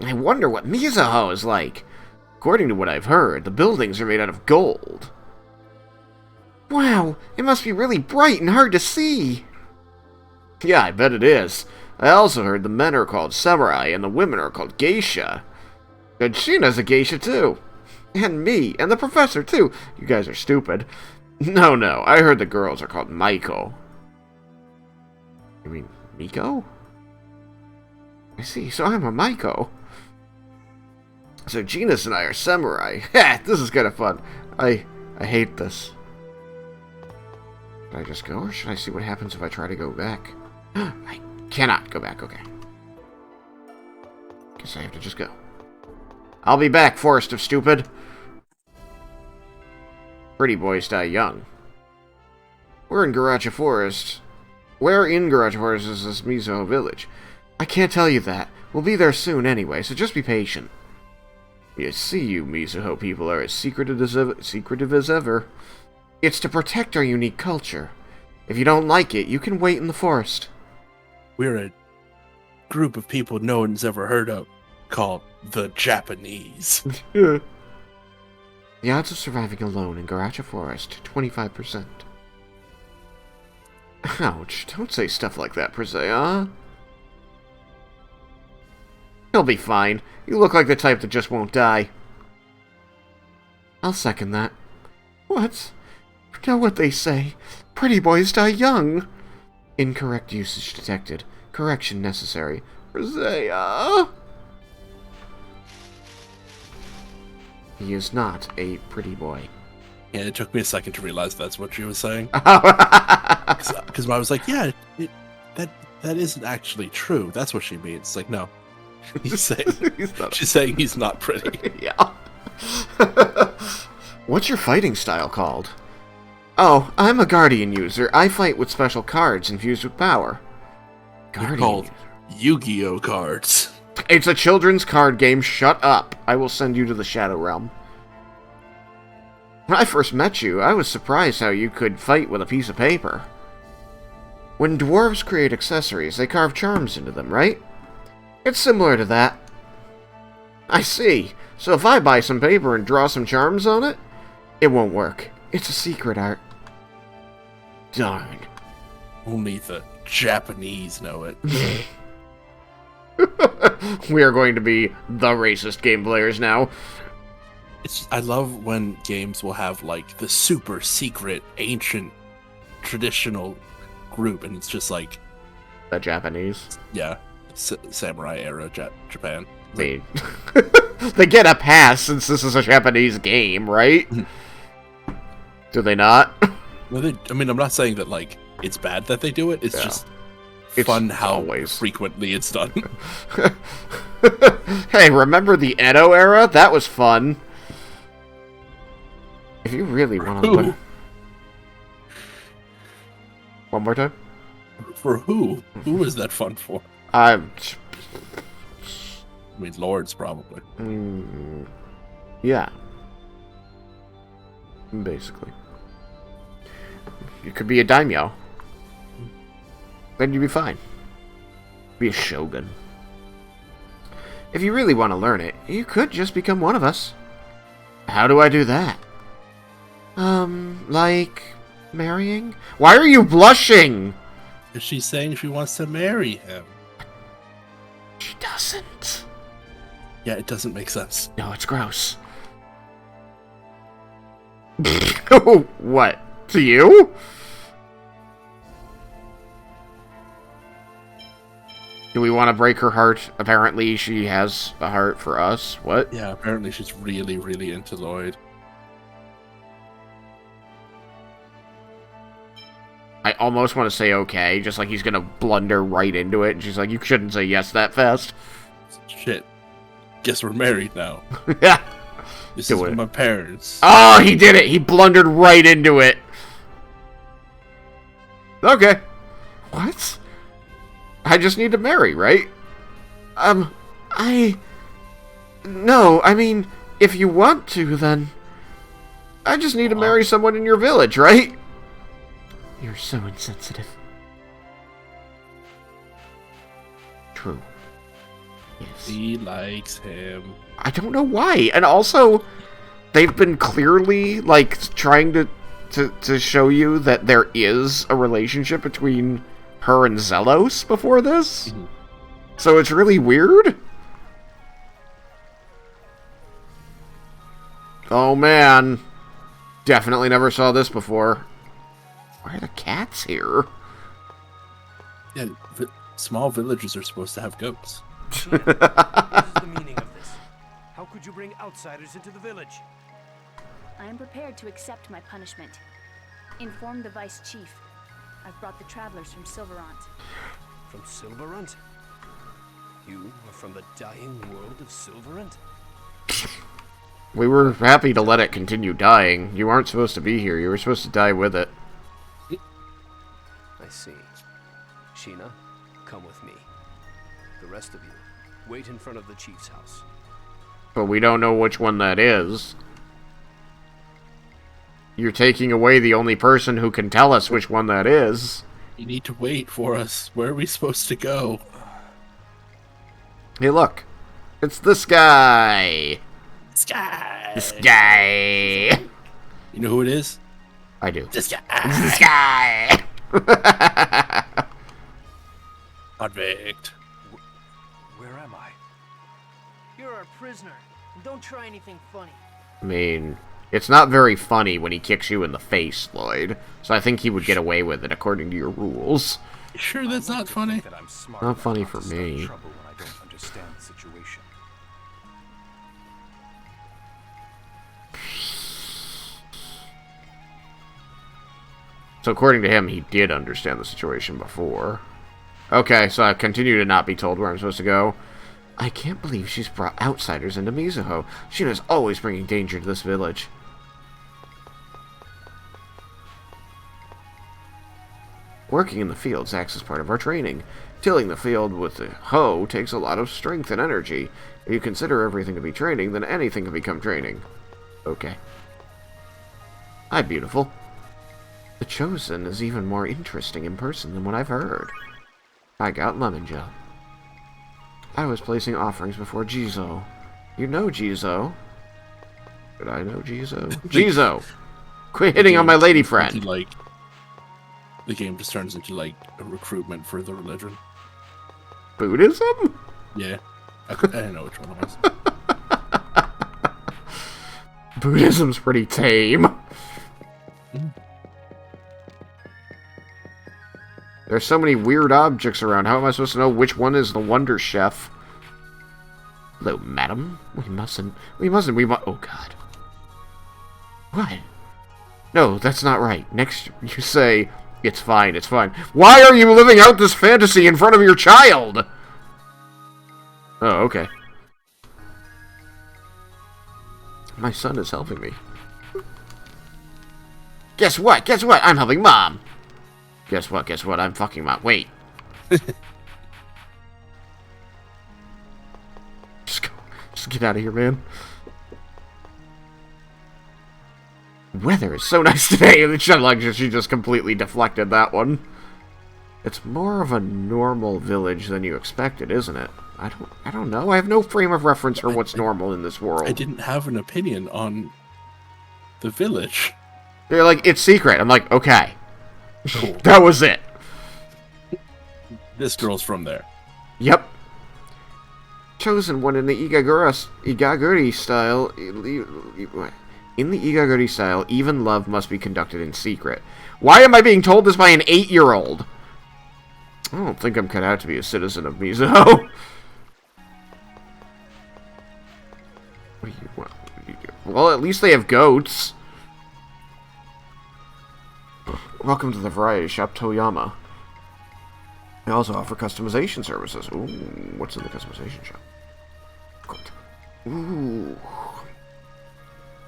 I wonder what Mizuho is like. According to what I've heard, the buildings are made out of gold. Wow, it must be really bright and hard to see. Yeah, I bet it is. I also heard the men are called samurai and the women are called geisha. And Sheena's a geisha, too. And me, and the professor, too. You guys are stupid. No, I heard the girls are called Maiko. You mean Miko? I see, so I'm a Maiko. So Genus and I are samurai. Ha! This is kind of fun. I hate this. Should I just go, or should I see what happens if I try to go back? I cannot go back, okay. Guess I have to just go. I'll be back, Forest of Stupid. Pretty boys die young. We're in Garacha Forest. Where in Garacha Forest is this Mizuho village? I can't tell you that. We'll be there soon anyway, so just be patient. You see, you Mizuho people are as secretive as ever. It's to protect our unique culture. If you don't like it, you can wait in the forest. We're a group of people no one's ever heard of, called the Japanese. The odds of surviving alone in Garacha Forest, 25%. Ouch, don't say stuff like that, Presea. He'll be fine. You look like the type that just won't die. I'll second that. What? You know what they say. Pretty boys die young. Incorrect usage detected. Correction necessary. Presea. He is not a pretty boy. Yeah, it took me a second to realize that's what she was saying. Because I was like, yeah, that isn't actually true. That's what she means. It's like, no. She's saying he's not pretty. Yeah. What's your fighting style called? Oh, I'm a Guardian user. I fight with special cards infused with power. They're called Yu-Gi-Oh cards. It's a children's card game. Shut up. I will send you to the Shadow Realm. When I first met you, I was surprised how you could fight with a piece of paper. When dwarves create accessories, they carve charms into them, right? It's similar to that. I see. So if I buy some paper and draw some charms on it, it won't work. It's a secret art. Darn. Only the Japanese know it. We are going to be the racist game players now. I love when games will have, like, the super secret, ancient, traditional group, and it's just like... The Japanese? Yeah. Samurai era Japan. I mean, they get a pass since this is a Japanese game, right? Do they not? Well, I'm not saying that, like, it's bad that they do it. It's just fun how frequently it's done. Hey, remember the Edo era? That was fun. If you really want to learn... One more time? For who? Who is that fun for? I mean, Lords, probably. Yeah. Basically. You could be a daimyo. Then you'd be fine. Be a shogun. If you really want to learn it, you could just become one of us. How do I do that? Like... marrying? Why are you blushing? Because she's saying she wants to marry him. She doesn't. Yeah, it doesn't make sense. No, it's gross. What? To you? Do we want to break her heart? Apparently she has a heart for us. What? Yeah, apparently she's really, really into Lloyd. I almost want to say okay, just like he's gonna blunder right into it, and she's like, you shouldn't say yes that fast. Shit. Guess we're married now. Yeah. This is with my parents. Oh, he did it! He blundered right into it. Okay. What? I just need to marry, right? No, I mean, if you want to, then... I just need to marry someone in your village, right? You're so insensitive. True. Yes. He likes him. I don't know why. And also, they've been clearly, like, trying to show you that there is a relationship between her and Zelos before this. Mm-hmm. So it's really weird. Oh, man. Definitely never saw this before. Why are the cats here? Yeah, small villages are supposed to have goats. Sheena, what is the meaning of this? How could you bring outsiders into the village? I am prepared to accept my punishment. Inform the Vice Chief. I've brought the travelers from Silverant. From Silverant? You are from the dying world of Silverant? We were happy to let it continue dying. You aren't supposed to be here. You were supposed to die with it. I see. Sheena, come with me. The rest of you, wait in front of the chief's house. But we don't know which one that is. You're taking away the only person who can tell us which one that is. You need to wait for us. Where are we supposed to go? Hey, look. It's this guy. Sky. This guy. You know who it is? I do. This guy. It's this guy. Convict. Where am I? You're our prisoner. And don't try anything funny. I mean, it's not very funny when he kicks you in the face, Lloyd. So I think he would get away with it according to your rules. You sure that's not funny? That I'm smart Not enough funny not for to start me. trouble when I don't understand the situation. So according to him, he did understand the situation before. Okay, so I continue to not be told where I'm supposed to go. I can't believe she's brought outsiders into Mizuho. Sheena's always bringing danger to this village. Working in the fields acts as part of our training. Tilling the field with the hoe takes a lot of strength and energy. If you consider everything to be training, then anything can become training. Okay. Hi, beautiful. The Chosen is even more interesting in person than what I've heard. I got lemon gel. I was placing offerings before Jizo. You know Jizo. Did I know Jizo? Jizo! Quit hitting on my lady friend! Like, the game just turns into, like, a recruitment for the religion. Buddhism? Yeah. I don't know which one it was. Buddhism's pretty tame. There's so many weird objects around. How am I supposed to know which one is the Wonder Chef? Hello, madam. We mustn't. Oh, God. What? No, that's not right. Next, you say, it's fine, it's fine. Why are you living out this fantasy in front of your child? Oh, okay. My son is helping me. Guess what? Guess what? I'm helping Mom. Guess what? Guess what? I'm fucking Mom. Wait. Just get out of here, man. Weather is so nice today. And she just completely deflected that one. It's more of a normal village than you expected, isn't it? I don't know. I have no frame of reference for what's normal in this world. I didn't have an opinion on the village. They're like, it's secret. I'm like, okay. Cool. That was it. This girl's from there. Yep. Chosen one in the Igaguri style. In the Igaguri style, even love must be conducted in secret. Why am I being told this by an 8-year-old? I don't think I'm cut out to be a citizen of Mizuho. What do you want? Well, at least they have goats. Welcome to the variety shop, Toyama. They also offer customization services. Ooh, what's in the customization shop? Ooh.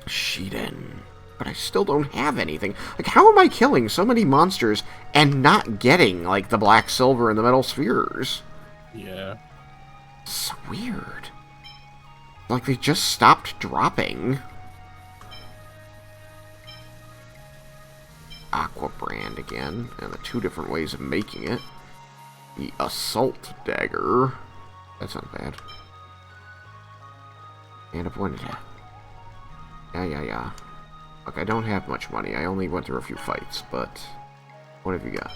Shiden. But I still don't have anything. Like, how am I killing so many monsters and not getting, like, the black silver and the metal spheres? Yeah. So weird. Like, they just stopped dropping. Aqua brand again, and the 2 different ways of making it. The assault dagger. That's not bad. And a pointed hat. Yeah. Look, I don't have much money. I only went through a few fights, but what have you got?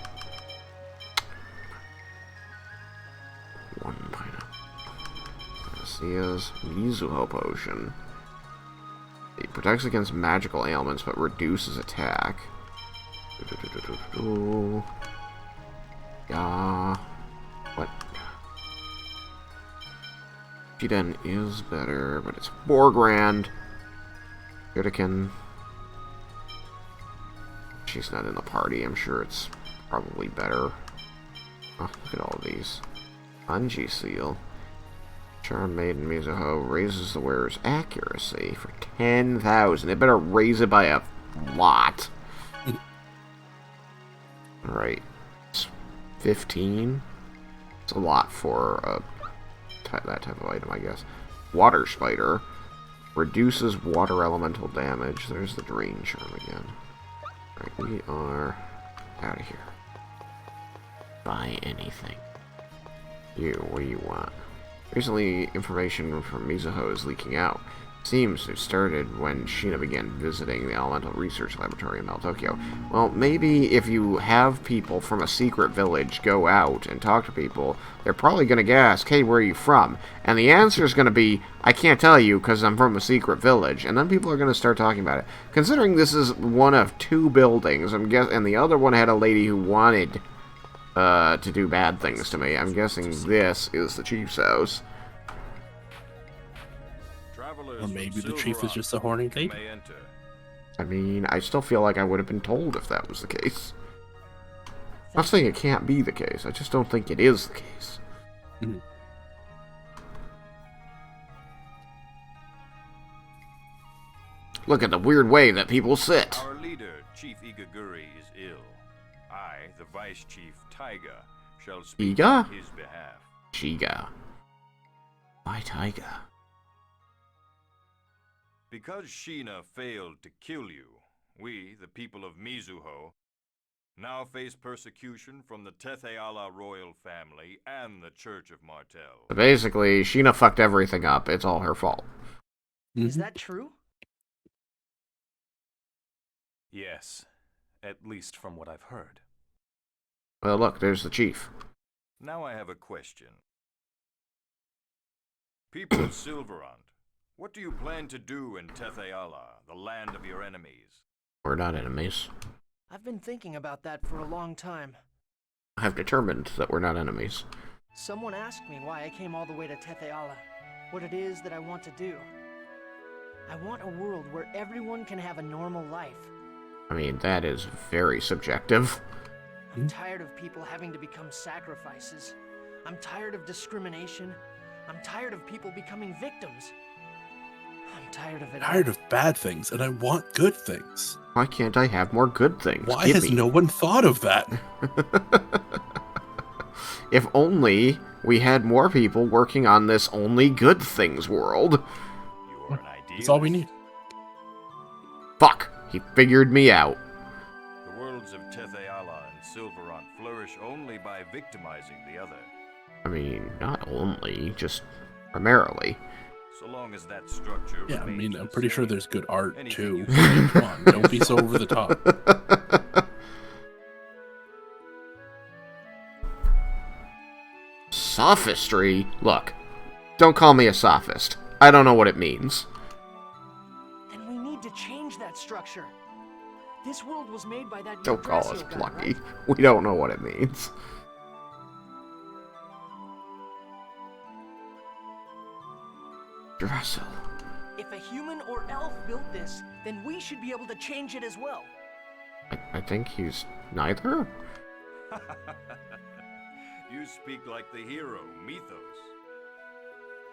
1 pineapple. Panaceas. Mizuho potion. It protects against magical ailments, but reduces attack. Yeah. What? Shiden is better, but it's 4 grand. Goodikin. She's not in the party. I'm sure it's probably better. Oh, look at all of these. Bungee Seal. Charm Maiden Mizuho raises the wearer's accuracy for 10,000. It better raise it by a lot. Alright. It's 15. It's a lot for that type of item, I guess. Water Spider. Reduces water elemental damage. There's the Drain Charm again. Alright, we are out of here. Buy anything. You, what do you want? Recently, information from Mizuho is leaking out. Seems to have started when Sheena began visiting the Elemental Research Laboratory in Tokyo. Well, maybe if you have people from a secret village go out and talk to people, they're probably going to ask, hey, where are you from? And the answer is going to be, I can't tell you because I'm from a secret village. And then people are going to start talking about it. Considering this is one of 2 buildings, and the other one had a lady who wanted to do bad things to me. I'm guessing this is the chief's house. Or maybe the chief is just a horny lady. I mean, I still feel like I would have been told if that was the case. I'm not saying it can't be the case. I just don't think it is the case. Mm-hmm. Look at the weird way that people sit. Our leader, Chief Igaguri, is ill. I, the Vice Chief Taiga, shall speak on his behalf. Shiga. Why Taiga? Because Sheena failed to kill you, we, the people of Mizuho, now face persecution from the Tetheala royal family and the Church of Martel. So basically, Sheena fucked everything up. It's all her fault. Is that true? Yes, at least from what I've heard. Well, look, there's the chief. Now I have a question. People of Silverant, what do you plan to do in Tetheala, the land of your enemies? We're not enemies. I've been thinking about that for a long time. I've determined that we're not enemies. Someone asked me why I came all the way to Tetheala, what it is that I want to do. I want a world where everyone can have a normal life. I mean, that is very subjective. I'm tired of people having to become sacrifices. I'm tired of discrimination. I'm tired of people becoming victims. I'm tired of it. Tired of bad things, and I want good things. Why can't I have more good things? Why has no one thought of that? If only we had more people working on this only good things world. You're an idealist. That's all we need. Fuck! He figured me out. The worlds of Tetheala and Silverant flourish only by victimizing the other. I mean, not only, just primarily. So long as that structure Yeah, I remains mean, the I'm pretty sure same, there's good art, anything too. you say- Come on, don't be so over the top. Sophistry? Look, don't call me a sophist. I don't know what it means. Then we need to change that structure. This world was made by that Don't call us Yggdrasil guy, plucky. right? We don't know what it means. Yggdrasil. If a human or elf built this, then we should be able to change it as well. I think he's neither. You speak like the hero, Mythos.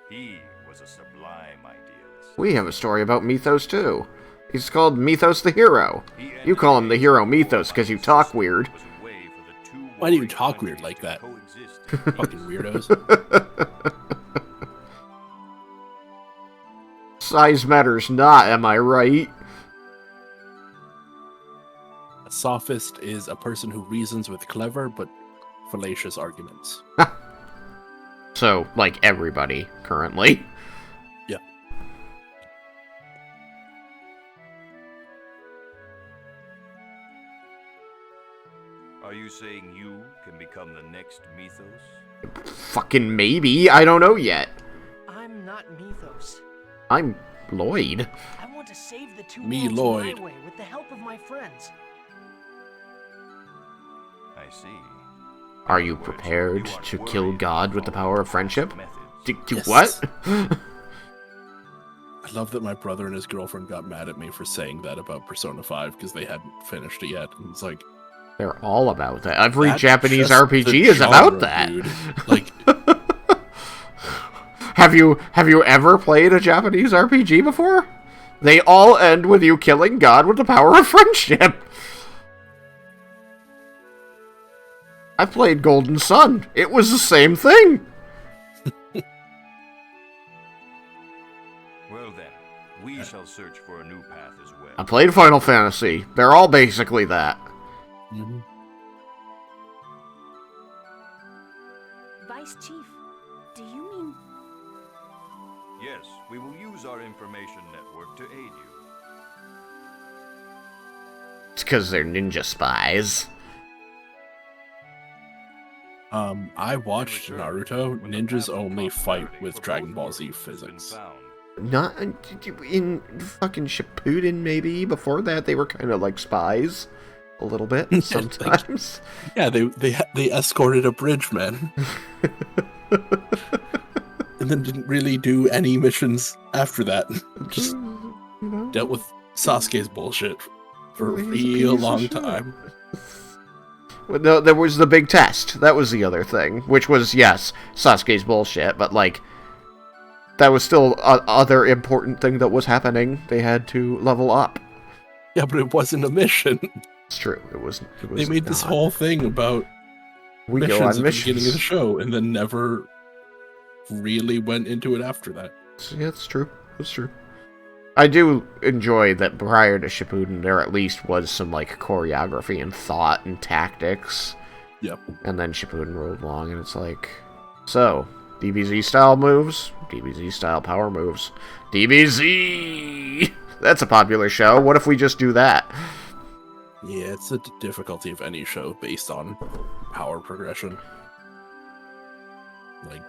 He was a sublime idealist. We have a story about Mythos, too. He's called Mythos the Hero. You call him the hero Mythos because you talk weird. Why do you talk weird like that? Fucking weirdos. Size matters not, am I right? A sophist is a person who reasons with clever but fallacious arguments. So, like everybody, currently. Yeah. Are you saying you can become the next Mythos? Fucking maybe, I don't know yet. I'm not Mythos. I'm Lloyd. I want to save the two Me, worlds Lloyd. my way with the help of my friends. I see. Are In you other words, prepared you aren't to worried kill God about with the following power of past friendship? methods. Do Yes. what? I love that my brother and his girlfriend got mad at me for saying that about Persona 5 because they hadn't finished it yet. And it's like, They're all about that. Every that's Japanese just RPG the is about genre, that. dude. Like, Have you ever played a Japanese RPG before? They all end with you killing God with the power of friendship. I played Golden Sun. It was the same thing. Well then, we shall search for a new path as well. I played Final Fantasy. They're all basically that. mhm. Vice Chief, do you mean... Yes, we will use our information network to aid you. It's because they're ninja spies. I watched In return, Naruto. when the Ninjas path of only fight prosperity with for Dragon both Ball Z worlds has been physics. found. Not in fucking Shippuden, maybe. Before that, they were kind of like spies. A little bit, sometimes. Yeah, they escorted a bridge, man. And then didn't really do any missions after that. Just dealt with Sasuke's bullshit for a He's a real piece of long shit. time. Well, no, there was the big test. That was the other thing. Which was, yes, Sasuke's bullshit, but, like, that was still other important thing that was happening. They had to level up. Yeah, but it wasn't a mission. It's true. It was They made this not. whole thing about We missions go on at the beginning of the missions. show, and then never really went into it after that. Yeah, it's true. It's true. I do enjoy that prior to Shippuden, there at least was some, like, choreography and thought and tactics. Yep. And then Shippuden rolled along, and it's like, so, DBZ style moves, DBZ style power moves, DBZ! That's a popular show. What if we just do that? Yeah, it's the difficulty of any show based on power progression. Like,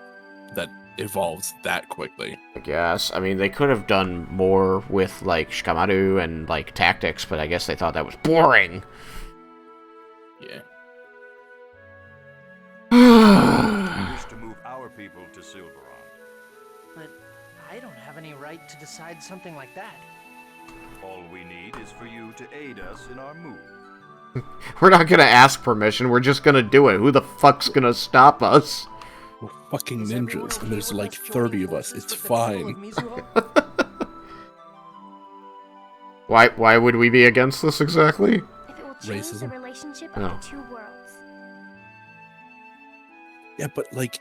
that evolves that quickly. I guess. I mean, they could have done more with, like, Shikamaru and, like, tactics, but I guess they thought that was boring. Yeah. We wish to move our people to Silveron. But I don't have any right to decide something like that. All we need is for you to aid us in our move. We're not gonna ask permission, we're just gonna do it. Who the fuck's gonna stop us? We're fucking Is everyone ninjas, okay and there's with like us joining 30 of us. forces It's with the people fine. of Mizuho? Why would we be against this exactly? If it will change the Racism. relationship of Oh. the two worlds. Yeah, but like,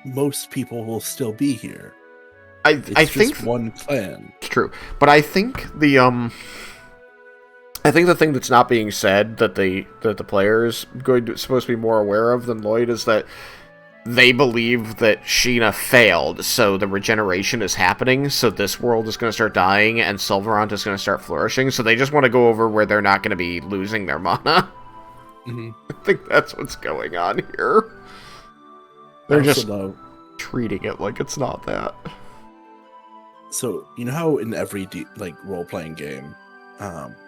most people will still be here. I It's think just one clan. it's true, but I think the thing that's not being said that the players supposed to be more aware of than Lloyd is that they believe that Sheena failed, so the regeneration is happening, so this world is going to start dying, and Silverant is going to start flourishing, so they just want to go over where they're not going to be losing their mana. Mm-hmm. I think that's what's going on here. They're just Love. treating it like it's not that. So you know how in every role-playing game,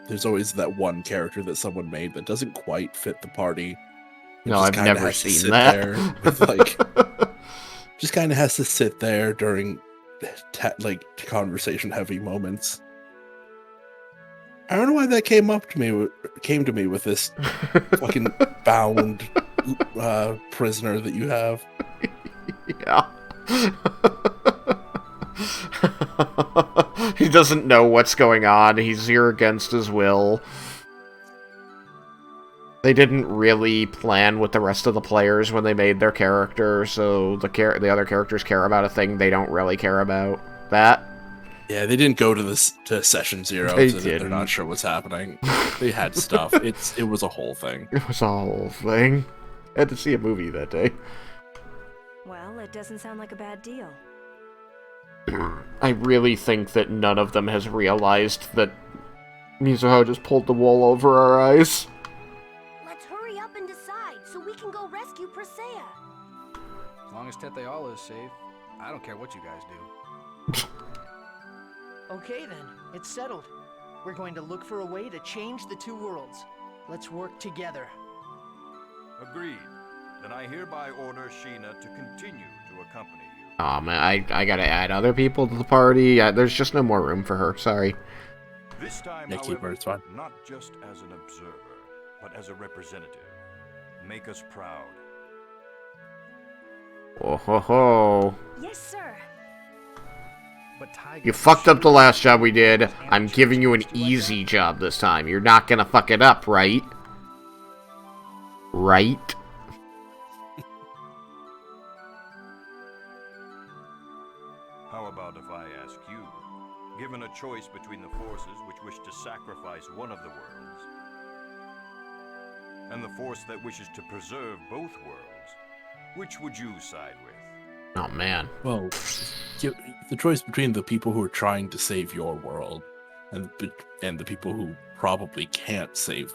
there's always that one character that someone made that doesn't quite fit the party. It No, just I've kinda never has to seen sit that. there with, like, just kind of has to sit there during conversation-heavy moments. I don't know why that came to me with this fucking bound prisoner that you have. Yeah. He doesn't know what's going on. He's here against his will. They didn't really plan with the rest of the players when they made their character, so the other characters care about a thing they don't really care about. That. Yeah, they didn't go to session 0, They so they're didn't. not sure what's happening. They had stuff. It was a whole thing. It was a whole thing. I had to see a movie that day. Well, it doesn't sound like a bad deal. I really think that none of them has realized that Mizuho just pulled the wool over our eyes. Let's hurry up and decide so we can go rescue Persea. As long as Tetheala is safe, I don't care what you guys do. Okay then, it's settled. We're going to look for a way to change the two worlds. Let's work together. Agreed. Then I hereby order Sheena to continue to accompany you. Aw, man, I gotta add other people to the party. There's just no more room for her, sorry. This time, Yeah, keep her, however, it's fine. not just as an observer, but as a representative. Make us proud. Oh ho ho. Yes, sir. But Tiger, You fucked up the last job we did. I'm giving you an easy job this time. You're not gonna fuck it up, right? Right? How about if I ask you, given a choice between the forces which wish to sacrifice one of the worlds, and the force that wishes to preserve both worlds, which would you side with? Oh, man. Well, the choice between the people who are trying to save your world and the people who probably can't save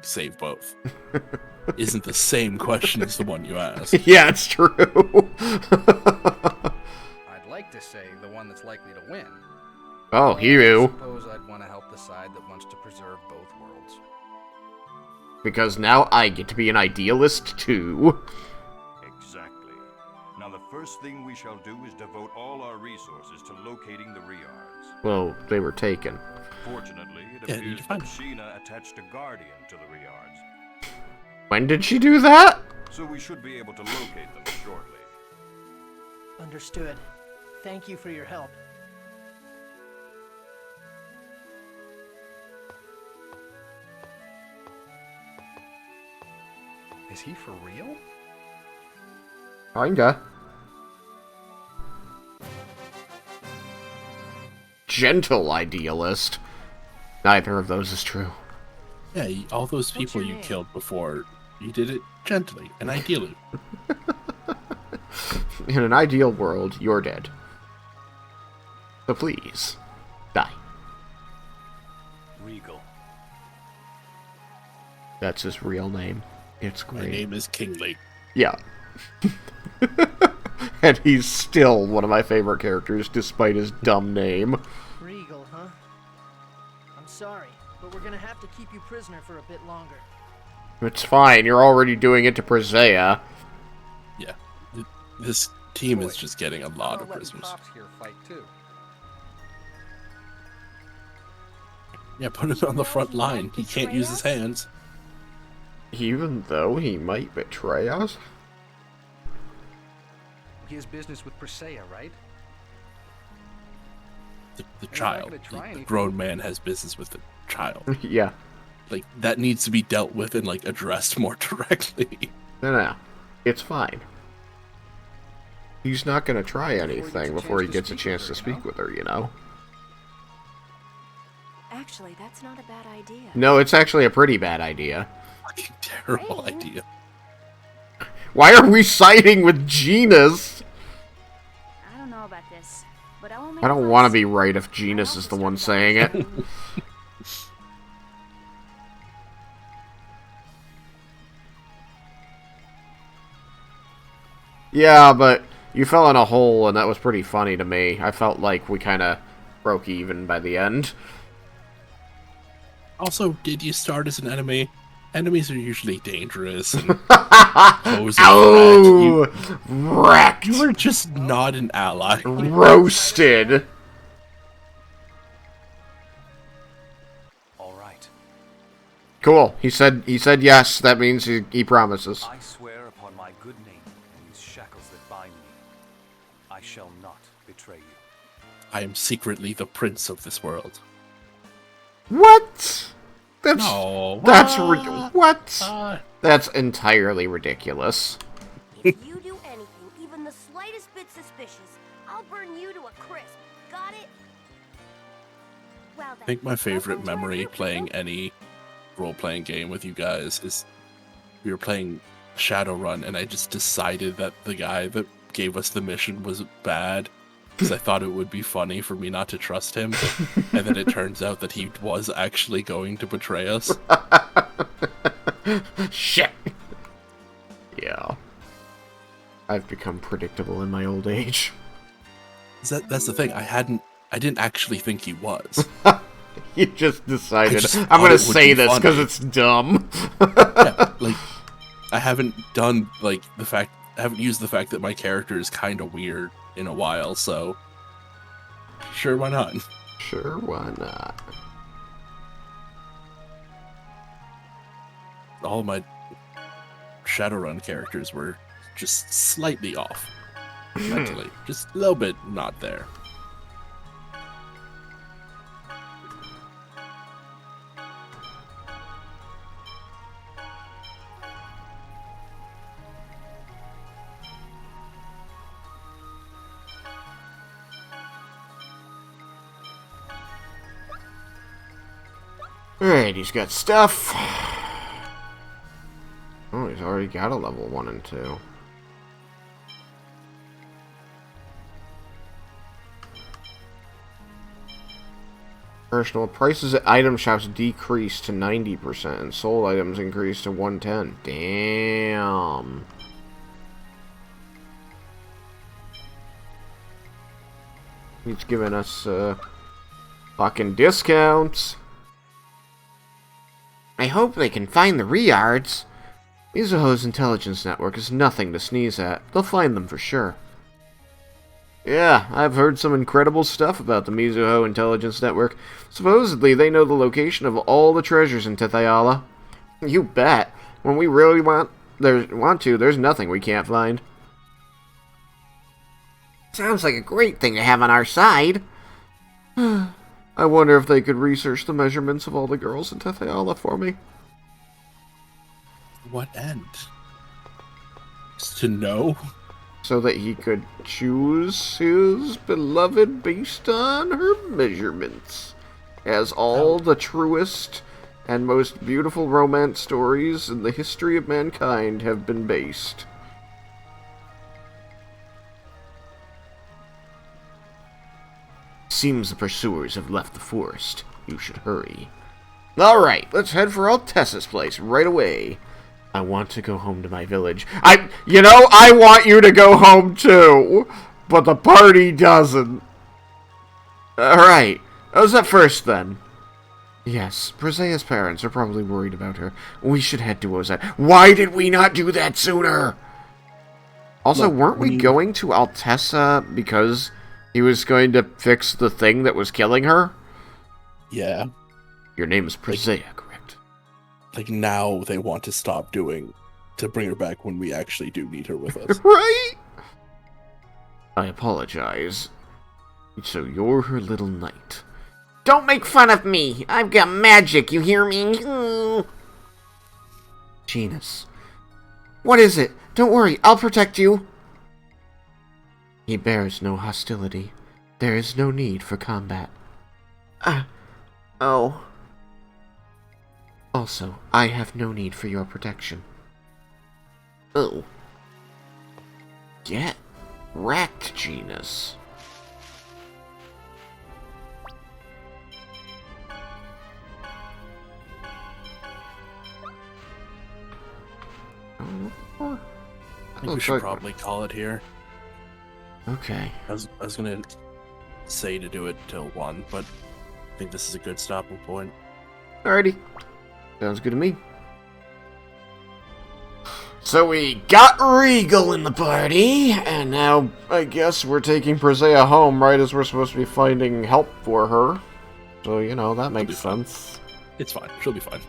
save both isn't the same question as the one you asked. Yeah, it's true. I'd like to say the one that's likely to win. Oh, I you. suppose I'd want to help the side that wants to preserve both worlds. Because now I get to be an idealist, too. Exactly. Now the first thing we shall do is devote all our resources to locating the Riards. Well, they were taken. Fortunately, it Yeah, appears you're that fine. Sheena attached a guardian to the Riards, When did she do that? so we should be able to locate them shortly. Understood. Thank you for your help. Is he for real? Kinda. Gentle idealist. Neither of those is true. Yeah, all those What's people your you name? killed before, you did it gently and ideally. In an ideal world, you're dead. So please, die. Regal. That's his real name. It's My great. name is Kingly. Yeah. And he's still one of my favorite characters, despite his dumb name. Regal, huh? I'm sorry, but we're gonna have to keep you prisoner for a bit longer. It's fine, you're already doing it to Presea. Yeah, this team Boy, is just getting a lot of letting prisoners. cops here fight too. Yeah, put him on the front line. He can't use his hands. Even though he might betray us? He has business with Presea, right? The not child, gonna try the anything. grown man has business with the child. Yeah. Like, that needs to be dealt with and, like, addressed more directly. No. It's fine. He's not gonna try anything before he gets a chance to speak with her, you know? Actually, that's not a bad idea. No, it's actually a pretty bad idea. Fucking terrible Rain? idea. Why are we siding with Genus? I don't know about this, but I won't make I don't a want to fuss. be right if Genus is the one saying it. Yeah, but you fell in a hole, and that was pretty funny to me. I felt like we kind of broke even by the end. Also, did you start as an enemy? Enemies are usually dangerous and pose a threat. Oh, wrecked, You were just not an ally. roasted. All right. Cool. He said yes. That means he promises. I swear upon my good name and these shackles that bind me, I shall not betray you. I am secretly the prince of this world. What? That's No. what? That's entirely ridiculous. If you do anything even the slightest bit suspicious, I'll burn you to a crisp. Got it? Well then, I think my favorite welcome to our memory group, playing Regal. any role-playing game with you guys is we were playing Shadowrun, and I just decided that the guy that gave us the mission was bad because I thought it would be funny for me not to trust him, and then it turns out that he was actually going to betray us. Shit. Yeah. I've become predictable in my old age. That's the thing. I hadn't I didn't actually think he was. You just decided, just I'm thought gonna it would say be this because funny. it's dumb. Yeah, like, I haven't done, like, I haven't used the fact that my character is kind of weird in a while, so sure, why not? Sure, why not? All my Shadowrun characters were just slightly off mentally. Just a little bit not there. Alright, he's got stuff. Oh, he's already got a level 1 and 2. Personal prices at item shops decreased to 90% and sold items increased to 110. Damn. He's giving us fucking discounts. I hope they can find the Riards. Mizuho's intelligence network is nothing to sneeze at. They'll find them for sure. Yeah, I've heard some incredible stuff about the Mizuho intelligence network. Supposedly, they know the location of all the treasures in Tethayala. You bet. When we really want to, there's nothing we can't find. Sounds like a great thing to have on our side. I wonder if they could research the measurements of all the girls in Tethayala for me. What end? Just to know? So that he could choose his beloved based on her measurements. As all the truest and most beautiful romance stories in the history of mankind have been based. Seems the pursuers have left the forest. You should hurry. Alright, let's head for Altessa's place right away. I want to go home to my village. I want you to go home too, but the party doesn't. Alright, how's that first then? Yes, Brisea's parents are probably worried about her. We should head to Ozette. Why did we not do that sooner? Also, weren't we going to Altessa because he was going to fix the thing that was killing her? Yeah. Your name is Brisea, correct? Like, now they want to stop to bring her back when we actually do need her with us. Right? I apologize. So you're her little knight. Don't make fun of me! I've got magic, you hear me? Genus. What is it? Don't worry, I'll protect you. He bears no hostility. There is no need for combat. Oh. Also, I have no need for your protection. Oh. Get wrecked, Genus. I think we should probably call it here. Okay. I was gonna say to do it till 1, but I think this is a good stopping point. Alrighty. Sounds good to me. So we got Regal in the party, and now I guess we're taking Brisea home right as we're supposed to be finding help for her. So, that makes sense. It's fine. She'll be fine.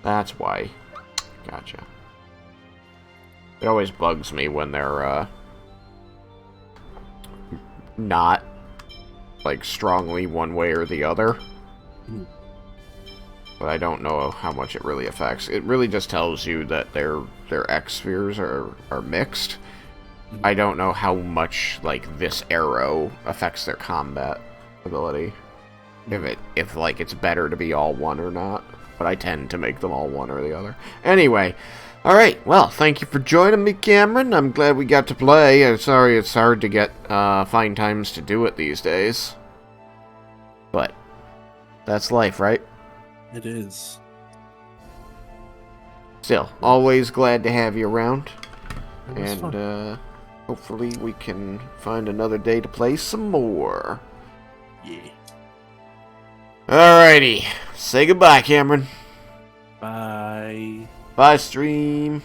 That's why. Gotcha. It always bugs me when they're, not, like, strongly one way or the other. But I don't know how much it really affects. It really just tells you that their X spheres are mixed. I don't know how much, like, this arrow affects their combat ability. If it's better to be all one or not. But I tend to make them all one or the other. Anyway, alright, well, thank you for joining me, Cameron. I'm glad we got to play. I'm sorry it's hard to get, find times to do it these days. But, that's life, right? It is. Still, always glad to have you around. It was fun. Hopefully we can find another day to play some more. Yeah. Alrighty. Say goodbye, Cameron. Bye. Bye, stream.